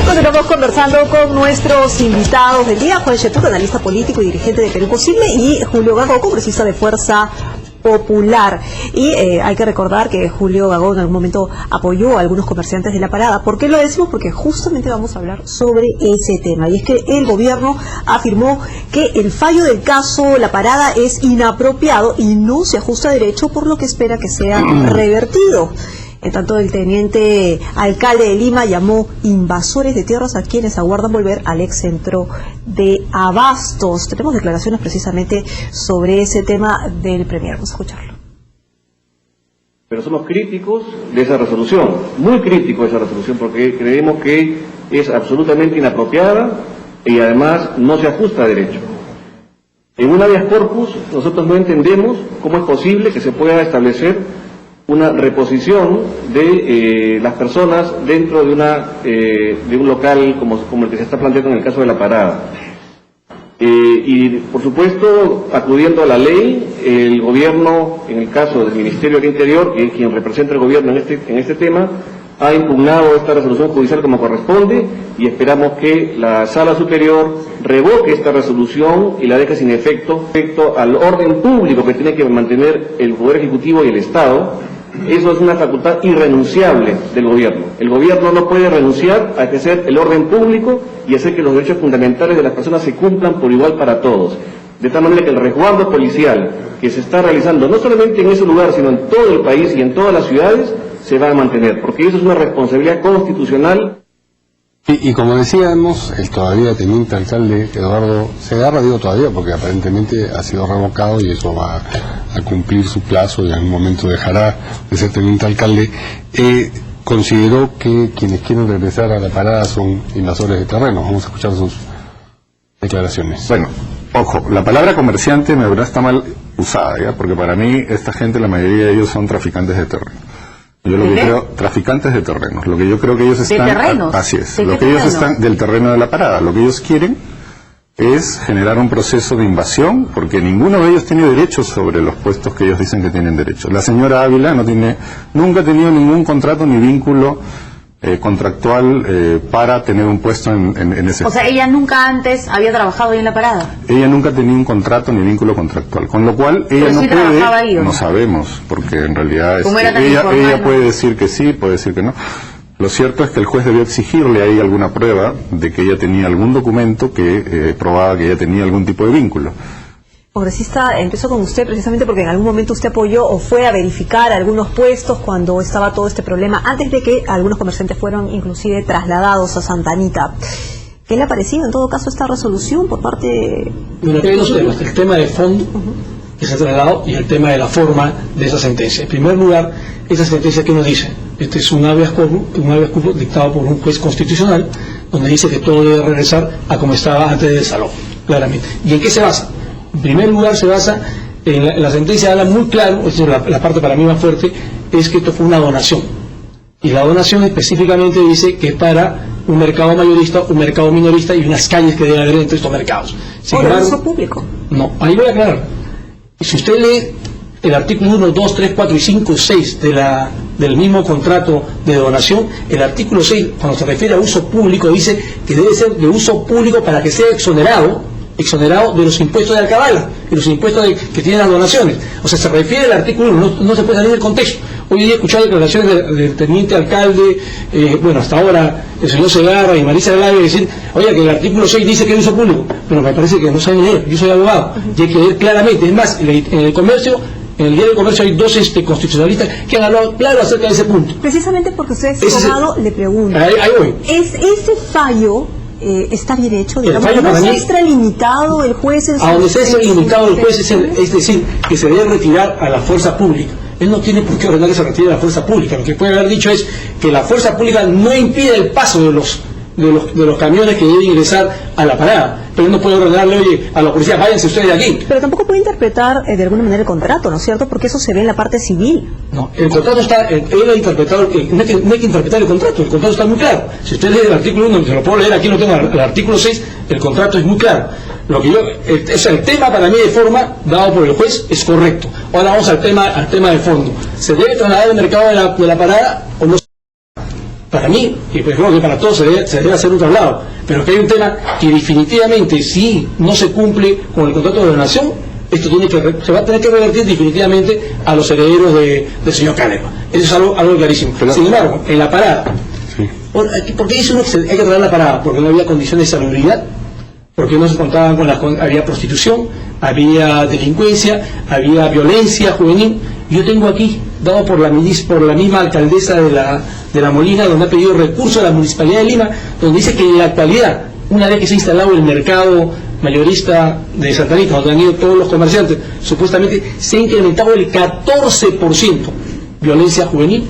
Continuamos conversando con nuestros invitados del día: Juan Chetuc, analista político y dirigente de Perú Posible, y Julio Gago, congresista de Fuerza Popular. Y hay que recordar que Julio Gago en algún momento apoyó a algunos comerciantes de La Parada. ¿Por qué lo decimos? Porque justamente vamos a hablar sobre ese tema, y es que el gobierno afirmó que el fallo del caso La Parada es inapropiado y no se ajusta a derecho, por lo que espera que sea revertido. En tanto, el teniente alcalde de Lima llamó invasores de tierras a quienes aguardan volver al ex centro de Abastos. Tenemos declaraciones precisamente sobre ese tema del premier. Vamos a escucharlo. Pero somos críticos de esa resolución, muy críticos de esa resolución, porque creemos que es absolutamente inapropiada y además no se ajusta a derecho. En un habeas corpus nosotros no entendemos cómo es posible que se pueda establecer una reposición de las personas dentro de un local como el que se está planteando en el caso de La Parada. Y por supuesto, acudiendo a la ley, el gobierno, en el caso del Ministerio del Interior, que es quien representa al gobierno en este tema, ha impugnado esta resolución judicial como corresponde, y esperamos que la Sala Superior revoque esta resolución y la deje sin efecto al orden público que tiene que mantener el Poder Ejecutivo y el Estado. Eso es una facultad irrenunciable del gobierno. El gobierno no puede renunciar a ejercer el orden público y hacer que los derechos fundamentales de las personas se cumplan por igual para todos. De tal manera que el resguardo policial que se está realizando, no solamente en ese lugar, sino en todo el país y en todas las ciudades, se va a mantener, porque eso es una responsabilidad constitucional. Y como decíamos, el todavía teniente alcalde Eduardo Segarra, digo todavía porque aparentemente ha sido revocado y eso va a cumplir su plazo y en algún momento dejará de ser teniente alcalde, consideró que quienes quieren regresar a La Parada son invasores de terreno. Vamos a escuchar sus declaraciones. Bueno, ojo, la palabra comerciante me verdad está mal usada, ¿ya? Porque para mí esta gente, la mayoría de ellos son traficantes de terreno. Yo lo que creo, traficantes de terrenos, lo que yo creo que ellos están... ¿De terrenos? Así es, lo que ellos están del terreno de La Parada, lo que ellos quieren es generar un proceso de invasión, porque ninguno de ellos tiene derechos sobre los puestos que ellos dicen que tienen derechos. La señora Ávila nunca ha tenido ningún contrato ni vínculo contractual para tener un puesto en ese. O sea, ella nunca antes había trabajado ahí en la parada. Ella nunca tenía un contrato ni vínculo contractual, con lo cual ella no puede, ahí, no sabemos, porque en realidad ella puede decir que sí, puede decir que no. Lo cierto es que el juez debió exigirle ahí alguna prueba de que ella tenía algún documento que probaba que ella tenía algún tipo de vínculo. Congresista, empezó con usted precisamente porque en algún momento usted apoyó o fue a verificar algunos puestos cuando estaba todo este problema, antes de que algunos comerciantes fueron inclusive trasladados a Santa Anita. ¿Qué le ha parecido en todo caso esta resolución por parte Bueno, hay dos temas, el tema de fondo que se ha trasladado y el tema de la forma de esa sentencia. En primer lugar, esa sentencia que nos dice, este es un habeas corpus dictado por un juez constitucional, donde dice que todo debe regresar a como estaba antes del desalojo, claramente. ¿Y en qué se basa? En primer lugar se basa en la sentencia, habla muy claro, la parte para mí más fuerte, es que esto fue una donación. Y la donación específicamente dice que es para un mercado mayorista, un mercado minorista y unas calles que debe haber entre estos mercados. ¿O de uso público? No, ahí voy a aclarar. Si usted lee el artículo 1, 2, 3, 4 y 5, 6 del mismo contrato de donación, el artículo 6, cuando se refiere a uso público, dice que debe ser de uso público para que sea exonerado de los impuestos de alcabala, de los impuestos que tienen las donaciones. O sea, se refiere al artículo 1, no se puede salir del contexto. Hoy día he escuchado declaraciones del teniente alcalde, bueno, hasta ahora el señor Segarra y Marisa Glave decir, oye, que el artículo 6 dice que es uso público, pero me parece que no saben leer, yo soy abogado, y hay que leer claramente. Es más, en el comercio, en el diario del comercio hay dos constitucionalistas que han hablado claro acerca de ese punto. Precisamente porque usted es abogado, le pregunto, ahí voy. ¿Es ese fallo está bien hecho? Digamos, ¿no es extralimitado el juez? A donde sea extralimitado el juez es decir, que se debe retirar a la fuerza pública. Él no tiene por qué ordenar que se retire a la fuerza pública. Lo que puede haber dicho es que la fuerza pública no impide el paso de los camiones que deben ingresar a la parada. Pero él no puede ordenarle, oye, a la policía, váyanse ustedes de aquí. Pero tampoco puede interpretar de alguna manera el contrato, ¿no es cierto? Porque eso se ve en la parte civil. No, el contrato está, él ha interpretado, no hay que interpretar el contrato está muy claro. Si usted lee el artículo 1, se lo puedo leer, aquí lo tengo, el artículo 6, el contrato es muy claro. Lo que el tema para mí de forma, dado por el juez, es correcto. Ahora vamos al tema de fondo. ¿Se debe trasladar el mercado de la parada o no? Para mí, y pues creo que para todos se debe hacer un traslado, pero que hay un tema que definitivamente, si no se cumple con el contrato de donación, esto se va a tener que revertir definitivamente a los herederos del señor Canerva. Eso es algo clarísimo. Sin embargo, en la parada, ¿por qué dice uno que hay que trasladar la parada? Porque no había condiciones de salubridad, porque no se contaban había prostitución, había delincuencia, había violencia juvenil. Yo tengo aquí, dado por la misma alcaldesa de la Molina, donde ha pedido recursos a la Municipalidad de Lima, donde dice que en la actualidad, una vez que se ha instalado el mercado mayorista de Santa Anita, donde han ido todos los comerciantes, supuestamente se ha incrementado el 14% violencia juvenil,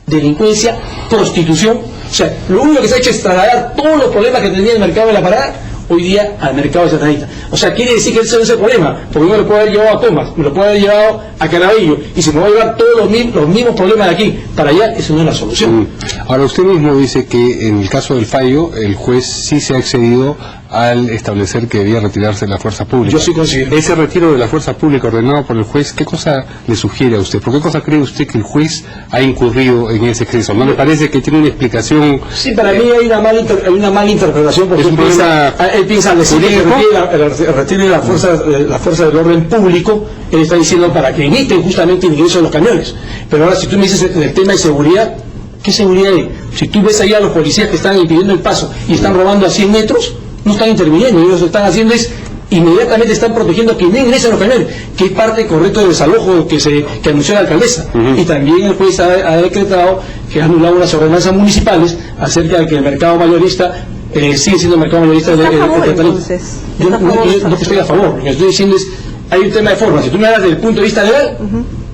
delincuencia, prostitución. O sea, lo único que se ha hecho es trasladar todos los problemas que tenía el mercado de la parada hoy día al mercado de Santa Anita. O sea, quiere decir que ese no es el problema, porque yo me lo puedo haber llevado a Thomas, me lo puedo haber llevado a Caraballo, y si me voy a llevar todos los mismos problemas de aquí para allá, eso no es la solución. Ahora, usted mismo dice que en el caso del fallo, el juez sí se ha excedido al establecer que debía retirarse de la fuerza pública. Yo sí considero. Ese retiro de la fuerza pública ordenado por el juez, ¿qué cosa le sugiere a usted? ¿Por qué cosa cree usted que el juez ha incurrido en ese exceso? ¿No le parece que tiene una explicación? Sí, para mí hay una mala interpretación, porque él piensa al decir que retire la fuerza del orden público, él está diciendo para que eviten justamente el ingreso de los camiones. Pero ahora, si tú me dices el tema de seguridad, ¿qué seguridad hay? Si tú ves allá a los policías que están impidiendo el paso y están robando a 100 metros, no están interviniendo, ellos lo que están haciendo es inmediatamente están protegiendo que no ingresen los camiones, que es parte correcta del desalojo que anunció la alcaldesa. Y también el juez ha decretado que ha anulado las ordenanzas municipales acerca de que el mercado mayorista sigue siendo el mercado mayorista de entonces. Yo no estoy a favor, lo que estoy diciendo es, hay un tema de forma. Si tú me das desde el punto de vista legal,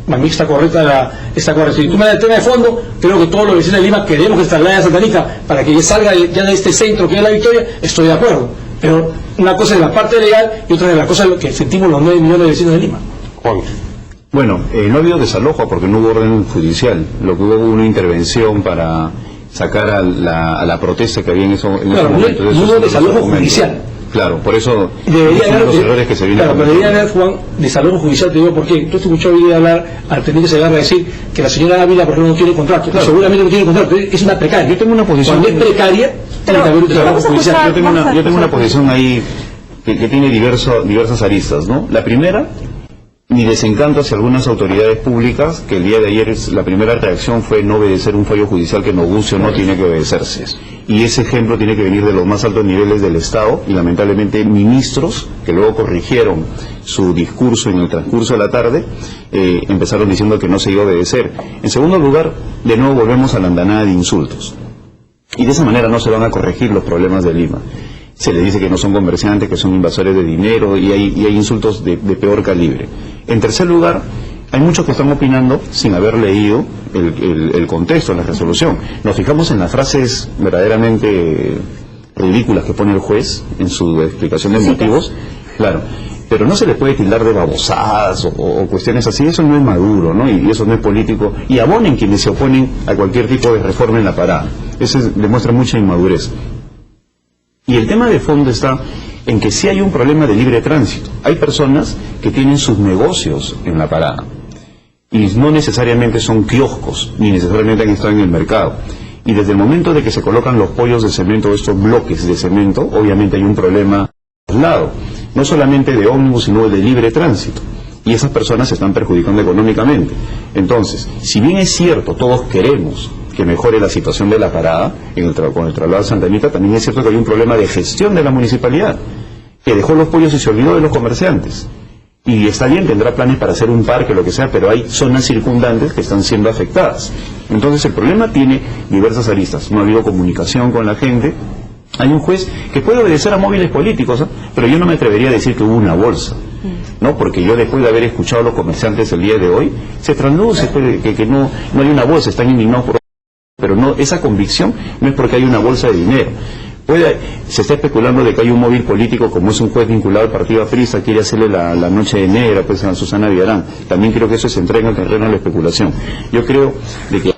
para mí está correcta. Si tú me das el tema de fondo, creo que todos los vecinos de Lima queremos que se traslade a Santa Anita para que salga ya de este centro que es La Victoria, estoy de acuerdo. Pero una cosa es la parte legal y otra es la cosa que sentimos los 9 millones de vecinos de Lima. Bueno, no ha habido desalojo porque no hubo orden judicial. Lo que hubo una intervención para sacar a la protesta que había en ese momento. No hubo desalojo judicial. Claro, por eso debería haber los errores que se vienen. Claro, pero debería haber, Juan, desalojo judicial, te digo por qué. Tú te escuchó hoy hablar al teniente Segarra decir que la señora Ávila, por ejemplo, no tiene contrato. Claro, seguramente no tiene contrato, es una precaria. Yo tengo una posición. Cuando es precaria, tiene que haber un desalojo judicial. Yo tengo una posición ahí que tiene diversas aristas, ¿no? La primera, mi desencanto hacia algunas autoridades públicas, que el día de ayer la primera reacción fue no obedecer un fallo judicial que no guste o no tiene que obedecerse. Y ese ejemplo tiene que venir de los más altos niveles del Estado, y lamentablemente ministros, que luego corrigieron su discurso en el transcurso de la tarde, empezaron diciendo que no se iba a obedecer. En segundo lugar, de nuevo volvemos a la andanada de insultos. Y de esa manera no se van a corregir los problemas de Lima. Se le dice que no son comerciantes, que son invasores de dinero, y hay insultos de peor calibre. En tercer lugar, hay muchos que están opinando sin haber leído el contexto de la resolución. Nos fijamos en las frases verdaderamente ridículas que pone el juez en su explicación de motivos, claro, pero no se le puede tildar de babosadas o cuestiones así. Eso no es maduro, ¿no? Y eso no es político, y abonen quienes se oponen a cualquier tipo de reforma en la parada. Eso demuestra mucha inmadurez. Y el tema de fondo está en que sí hay un problema de libre tránsito. Hay personas que tienen sus negocios en la parada, y no necesariamente son kioscos, ni necesariamente han estado en el mercado. Y desde el momento de que se colocan los pollos de cemento, estos bloques de cemento, obviamente hay un problema aislado, no solamente de ómnibus, sino de libre tránsito. Y esas personas se están perjudicando económicamente. Entonces, si bien es cierto, todos queremos que mejore la situación de la parada con el traslado a Santa Anita, también es cierto que hay un problema de gestión de la municipalidad, que dejó los pollos y se olvidó de los comerciantes. Y está bien, tendrá planes para hacer un parque, lo que sea, pero hay zonas circundantes que están siendo afectadas. Entonces el problema tiene diversas aristas. No ha habido comunicación con la gente. Hay un juez que puede obedecer a móviles políticos, ¿eh? Pero yo no me atrevería a decir que hubo una bolsa, ¿no? Porque yo, después de haber escuchado a los comerciantes el día de hoy, se trasluce que no hay una bolsa, están indignados por... Pero no, esa convicción no es porque hay una bolsa de dinero. Se está especulando de que hay un móvil político, como es un juez vinculado al partido aprista, quiere hacerle la noche de negra pues a Susana Villarán. También creo que eso se entrega en el terreno de la especulación. Yo creo de que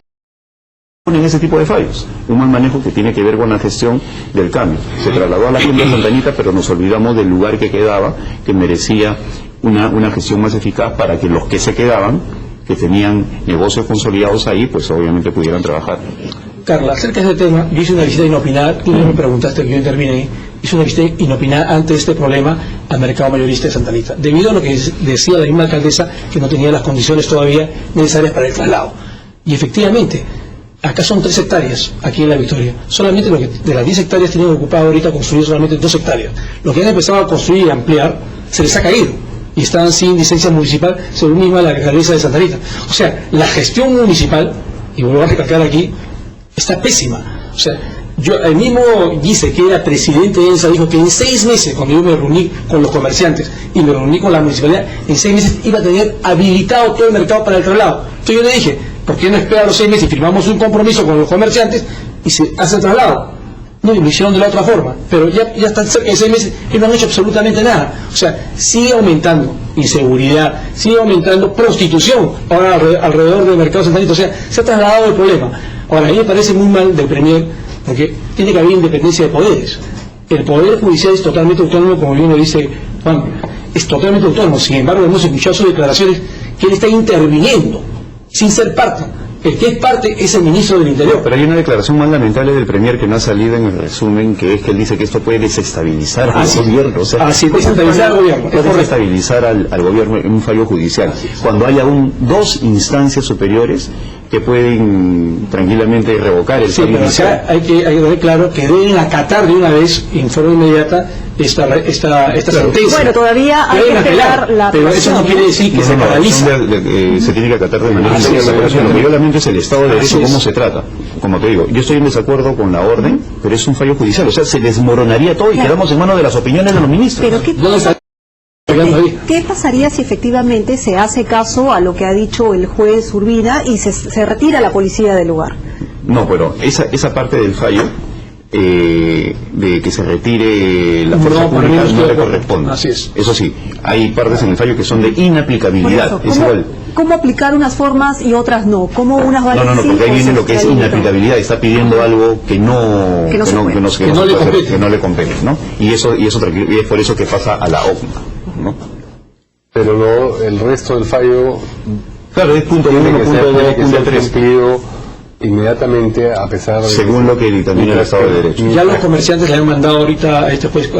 ponen ese tipo de fallos, un mal manejo que tiene que ver con la gestión del cambio. Se trasladó a la Junta de Santa Anita, pero nos olvidamos del lugar que quedaba, que merecía una gestión más eficaz para que los que se quedaban, que tenían negocios consolidados ahí, pues obviamente pudieran trabajar. Carla, acerca de este tema, yo hice una visita inopinada, tú me preguntaste que yo intervine ahí, hice una visita inopinada ante este problema al mercado mayorista de Santa Anita, debido a lo que decía la misma alcaldesa, que no tenía las condiciones todavía necesarias para el traslado. Y efectivamente, acá son 3 hectáreas, aquí en La Victoria. Solamente de las 10 hectáreas tienen ocupado ahorita construir solamente 2 hectáreas. Lo que han empezado a construir y ampliar, se les ha caído. Y están sin licencia municipal, según misma la alcaldesa de Santa Anita. O sea, la gestión municipal, y vuelvo a recalcar aquí, está pésima. O sea, el mismo Gise, que era presidente de ENSA, dijo que en 6 meses, cuando yo me reuní con los comerciantes y me reuní con la municipalidad, en 6 meses iba a tener habilitado todo el mercado para el traslado. Entonces yo le dije, ¿por qué no espera los 6 meses y firmamos un compromiso con los comerciantes y se hace el traslado? No, y lo hicieron de la otra forma, pero ya están cerca de 6 meses y no han hecho absolutamente nada. O sea, sigue aumentando inseguridad, sigue aumentando prostitución ahora alrededor del mercado Santa Anita. O sea, se ha trasladado el problema. Ahora, a mí me parece muy mal del Premier, porque tiene que haber independencia de poderes. El Poder Judicial es totalmente autónomo, como bien lo dice Juan, es totalmente autónomo. Sin embargo, hemos escuchado sus declaraciones que él está interviniendo, sin ser parte. El que es parte es el ministro del Interior. Pero hay una declaración más lamentable del Premier que no ha salido en el resumen, que es que él dice que esto puede desestabilizar al gobierno. O sea, desestabilizar al gobierno. Puede desestabilizar al gobierno en un fallo judicial. Cuando haya 2 instancias superiores que pueden tranquilamente revocar el fallo judicial. Hay que ver claro que deben acatar de una vez, en forma inmediata, esta sentencia. Bueno, todavía hay que esperar la... Pero eso no quiere decir que se paraliza. Se tiene que acatar de manera inmediata. Lo que yo lamento es el Estado de Derecho, cómo se trata. Como te digo, yo estoy en desacuerdo con la orden, pero es un fallo judicial. O sea, se desmoronaría todo y quedamos en manos de las opiniones de los ministros. Pero ¿qué pasaría si efectivamente se hace caso a lo que ha dicho el juez Urbina y se retira la policía del lugar? No, pero esa parte del fallo, de que se retire la fuerza pública, no le corresponde. Así es. Eso sí, hay partes en el fallo que son de inaplicabilidad. Es igual. cómo aplicar unas formas y otras no, cómo unas valen. No, porque ahí viene lo que es inaplicabilidad, está pidiendo algo que no le compete, ¿no? Y es por eso que pasa a la OCMA, ¿no? Pero el resto del fallo, claro, es punto 1, punto 2, punto 3 inmediatamente, a pesar de... según lo que dictamina el Estado de Derecho. Ya los comerciantes le han mandado ahorita a este juez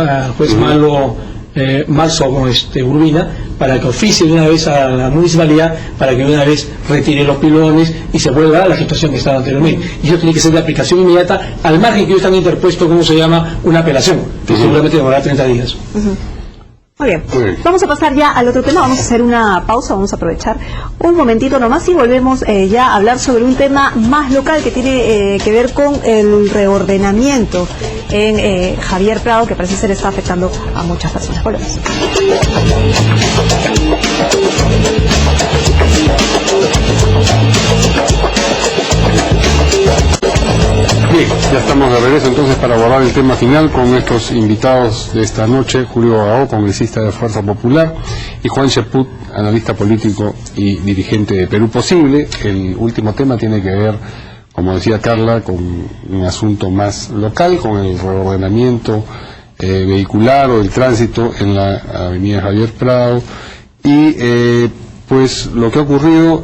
Marzo Urbina, para que oficie de una vez a la municipalidad, para que de una vez retire los pilones y se vuelva a la situación que estaba anteriormente. Y eso tiene que ser de aplicación inmediata, al margen que ellos están interpuesto, ¿cómo se llama? Una apelación, que seguramente demorará 30 días. Muy bien, vamos a pasar ya al otro tema, vamos a hacer una pausa, vamos a aprovechar un momentito nomás y volvemos ya a hablar sobre un tema más local que tiene que ver con el reordenamiento en Javier Prado, que parece ser está afectando a muchas personas. Volvemos. Bien, ya estamos de regreso entonces para abordar el tema final con nuestros invitados de esta noche: Julio Gago, congresista de Fuerza Popular, y Juan Cheput, analista político y dirigente de Perú Posible. El último tema tiene que ver, como decía Carla, con un asunto más local, con el reordenamiento vehicular o el tránsito en la avenida Javier Prado, y pues lo que ha ocurrido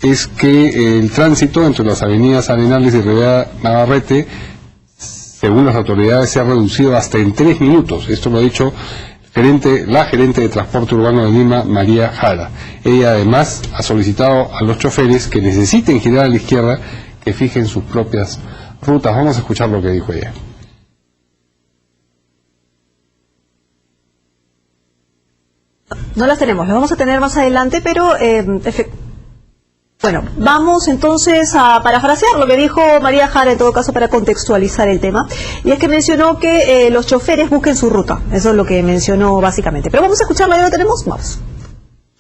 es que el tránsito entre las avenidas Arenales y Rivera Navarrete, según las autoridades, se ha reducido hasta en 3 minutos. Esto lo ha dicho la gerente de Transporte Urbano de Lima, María Jara. Ella además ha solicitado a los choferes que necesiten girar a la izquierda que fijen sus propias rutas. Vamos a escuchar lo que dijo ella. No las tenemos, las vamos a tener más adelante, pero bueno, vamos entonces a parafrasear lo que dijo María Jara, en todo caso, para contextualizar el tema. Y es que mencionó que los choferes busquen su ruta. Eso es lo que mencionó básicamente. Pero vamos a escucharlo, ya lo tenemos, vamos.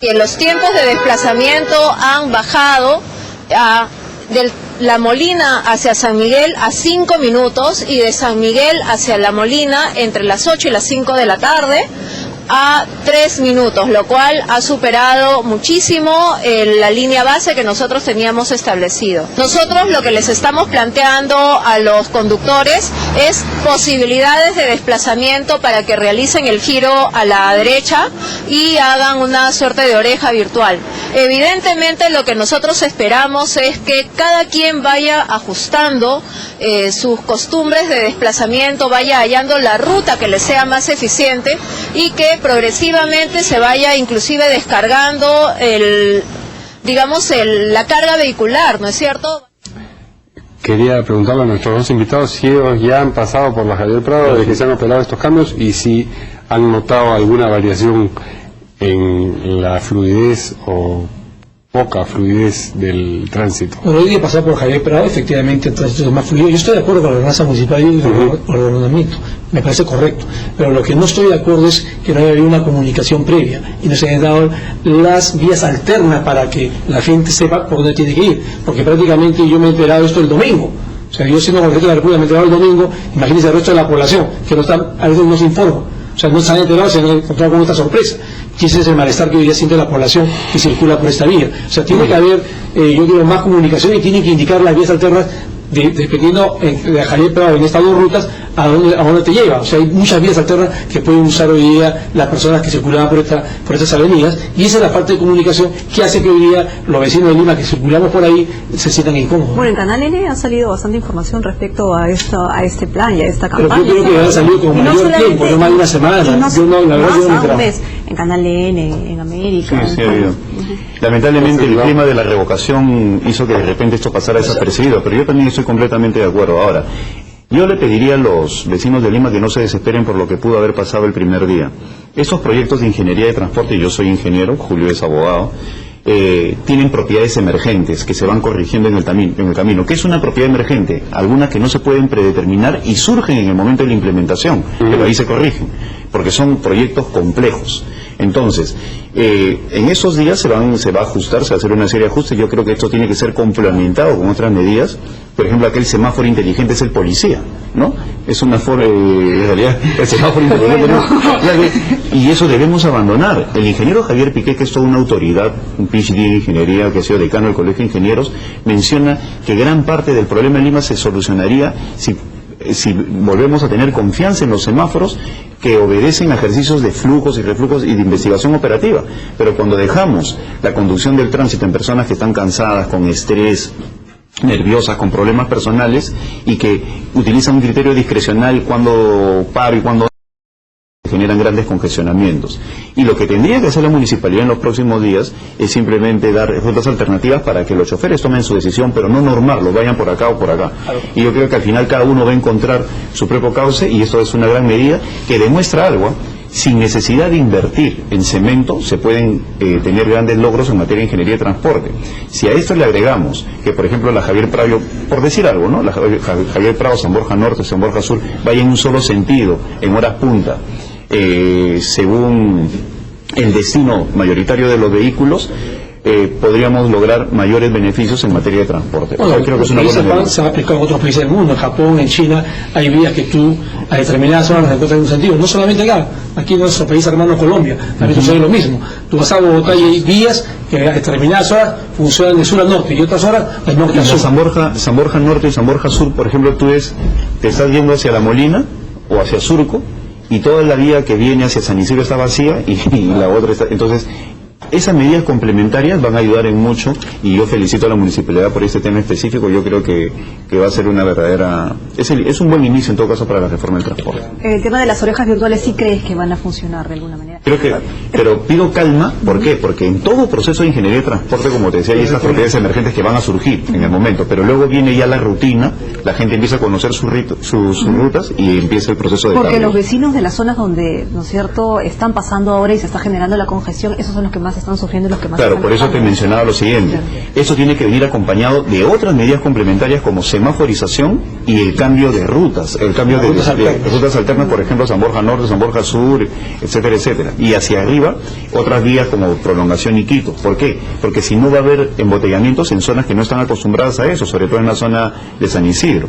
Que los tiempos de desplazamiento han bajado de La Molina hacia San Miguel a 5 minutos y de San Miguel hacia La Molina entre las 8 y las 5 de la tarde a 3 minutos, lo cual ha superado muchísimo la línea base que nosotros teníamos establecido. Nosotros lo que les estamos planteando a los conductores es posibilidades de desplazamiento para que realicen el giro a la derecha y hagan una suerte de oreja virtual. Evidentemente lo que nosotros esperamos es que cada quien vaya ajustando sus costumbres de desplazamiento, vaya hallando la ruta que les sea más eficiente y que progresivamente se vaya inclusive descargando la carga vehicular, ¿no es cierto? Quería preguntarle a nuestros dos invitados si ellos ya han pasado por la Javier Prado desde que se han apelado estos cambios y si han notado alguna variación en la fluidez o poca fluidez del tránsito. Bueno, hoy de pasar por Javier Prado, efectivamente el tránsito es más fluido. Yo estoy de acuerdo con la ordenanza municipal y el ordenamiento, me parece correcto, pero lo que no estoy de acuerdo es que no haya habido una comunicación previa y no se hayan dado las vías alternas para que la gente sepa por dónde tiene que ir, porque prácticamente yo me he enterado esto el domingo. O sea, yo siendo congresista de la República me he enterado el domingo, imagínense el resto de la población, que no está, a veces no se informa. O sea, no se han enterado, se han encontrado con esta sorpresa. Y ese es el malestar que hoy día siente la población que circula por esta vía. O sea, tiene que haber, yo digo, más comunicación y tienen que indicar las vías alternas dependiendo de Javier Prado en estas dos rutas a dónde te lleva. O sea, hay muchas vías alternas que pueden usar hoy día las personas que circulaban por estas avenidas, y esa es la parte de comunicación que hace que hoy día los vecinos de Lima que circulamos por ahí se sientan incómodos. Bueno, en Canal N ha salido bastante información respecto a este plan y a esta campaña. Pero yo creo que ha salido con mayor tiempo, no más de una semana. En Canal N, en América. Sí, ha habido. Lamentablemente el clima de la revocación hizo que de repente esto pasara desapercibido, pero yo también estoy completamente de acuerdo. Ahora, yo le pediría a los vecinos de Lima que no se desesperen por lo que pudo haber pasado el primer día. Estos proyectos de ingeniería de transporte, yo soy ingeniero, Julio es abogado, tienen propiedades emergentes que se van corrigiendo en el camino. ¿Qué es una propiedad emergente? Algunas que no se pueden predeterminar y surgen en el momento de la implementación, pero ahí se corrigen, porque son proyectos complejos. Entonces, en esos días se va a ajustar, se va a hacer una serie de ajustes. Yo creo que esto tiene que ser complementado con otras medidas. Por ejemplo, aquel semáforo inteligente es el policía, ¿no? Es una forma, en realidad, el semáforo inteligente, ¿no? Y eso debemos abandonar. El ingeniero Javier Piqué, que es toda una autoridad, un PhD en ingeniería, que ha sido decano del Colegio de Ingenieros, menciona que gran parte del problema en Lima se solucionaría si volvemos a tener confianza en los semáforos que obedecen a ejercicios de flujos y reflujos y de investigación operativa. Pero cuando dejamos la conducción del tránsito en personas que están cansadas, con estrés, nerviosas, con problemas personales, y que utilizan un criterio discrecional cuando paro y cuando generan grandes congestionamientos. Y lo que tendría que hacer la municipalidad en los próximos días es simplemente dar rutas alternativas para que los choferes tomen su decisión, pero no normarlo, vayan por acá o por acá. Y yo creo que al final cada uno va a encontrar su propio cauce, y esto es una gran medida que demuestra algo. Sin necesidad de invertir en cemento se pueden tener grandes logros en materia de ingeniería de transporte. Si a esto le agregamos que, por ejemplo, la Javier Prado, por decir algo, ¿no? La Javier Prado, San Borja Norte, San Borja Sur, vaya en un solo sentido, en horas punta, según el destino mayoritario de los vehículos, podríamos lograr mayores beneficios en materia de transporte. Bueno, creo que es una buena medida. Se ha aplicado en otros países del mundo, en Japón, en China, hay vías que tú a determinadas horas las encuentras en un sentido, no solamente acá, aquí en nuestro país hermano Colombia, también sucede lo mismo. Tú vas a Bogotá y hay vías que a determinadas horas funcionan de sur a norte y otras horas de norte a sur. San Borja Norte y San Borja Sur, por ejemplo, tú te estás yendo hacia La Molina o hacia Surco, y toda la vía que viene hacia San Isidro está vacía y la otra está... Entonces, esas medidas complementarias van a ayudar en mucho, y yo felicito a la municipalidad por este tema específico. Yo creo que va a ser una verdadera... Es un buen inicio en todo caso para la reforma del transporte. El tema de las orejas virtuales, ¿sí crees que van a funcionar de alguna manera? Creo que, pero pido calma. ¿Por qué? Porque en todo proceso de ingeniería de transporte, como te decía, hay esas propiedades emergentes que van a surgir en el momento, pero luego viene ya la rutina, la gente empieza a conocer sus rutas y empieza el proceso de Porque cambio. los vecinos de las zonas donde, ¿no es cierto?, están pasando ahora y se está generando la congestión, esos son los que más están sufriendo y los que más... Claro, por eso te mencionaba lo siguiente. Esto tiene que venir acompañado de otras medidas complementarias como semaforización y el cambio de rutas, el cambio de rutas alternas, por ejemplo, San Borja Norte, San Borja Sur, etcétera, etcétera. Y hacia arriba, otras vías como prolongación Iquitos. ¿Por qué? Porque si no va a haber embotellamientos en zonas que no están acostumbradas a eso, sobre todo en la zona de San Isidro,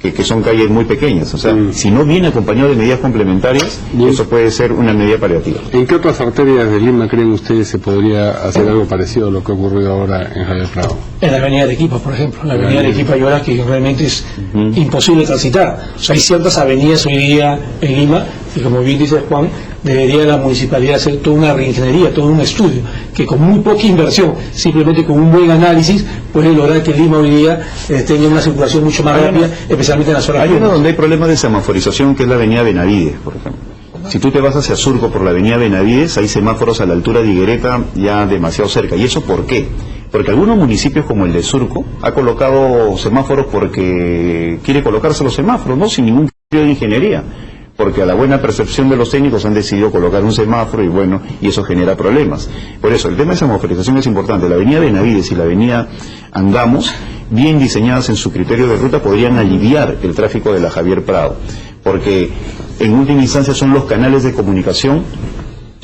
que son calles muy pequeñas. O sea, si no viene acompañado de medidas complementarias, eso puede ser una medida paliativa. ¿En qué otras arterias de Lima creen ustedes se podría hacer algo parecido a lo que ha ocurrido ahora en Javier Prado? En la avenida de Arequipa, por ejemplo. En la avenida de Arequipa hay horas que realmente es imposible transitar. O sea, hay ciertas avenidas hoy día en Lima, y como bien dice Juan, debería la municipalidad hacer toda una reingeniería, todo un estudio, que con muy poca inversión, simplemente con un buen análisis, puede lograr que Lima hoy día tenga una circulación mucho más rápida, especialmente en las horas. Hay una donde hay problemas de semaforización, que es la avenida Benavides, por ejemplo. Si tú te vas hacia Surco por la avenida Benavides, hay semáforos a la altura de Higuereta ya demasiado cerca. ¿Y eso por qué? Porque algunos municipios como el de Surco ha colocado semáforos porque quiere colocarse los semáforos, no sin ningún criterio de ingeniería, porque a la buena percepción de los técnicos han decidido colocar un semáforo y eso genera problemas. Por eso, el tema de semaforización es importante. La avenida Benavides y la avenida Angamos, bien diseñadas en su criterio de ruta, podrían aliviar el tráfico de la Javier Prado, porque en última instancia son los canales de comunicación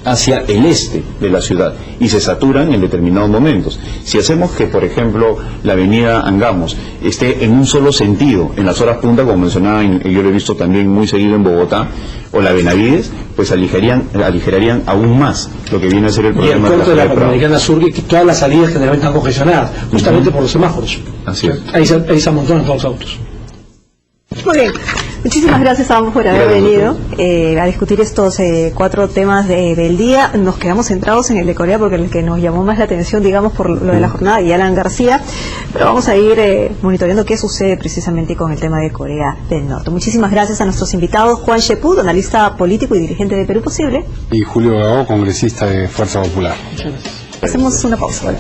hacia el este de la ciudad y se saturan en determinados momentos. Si hacemos que, por ejemplo, la avenida Angamos esté en un solo sentido en las horas punta, como mencionaba, yo lo he visto también muy seguido en Bogotá, o la Benavides, pues aligerarían aún más lo que viene a ser el problema de la Panamericana Sur, que todas las salidas generalmente están congestionadas, justamente por los semáforos. Así es. Ahí se amontonan todos los autos. Muy bien. Muchísimas gracias a ambos por haber venido a discutir estos 4 temas del día. Nos quedamos centrados en el de Corea porque el que nos llamó más la atención, digamos, por lo de la jornada, y Alan García, pero vamos a ir monitoreando qué sucede precisamente con el tema de Corea del Norte. Muchísimas gracias a nuestros invitados, Juan Sheput, analista político y dirigente de Perú Posible, y Julio Gago, congresista de Fuerza Popular. Hacemos una pausa.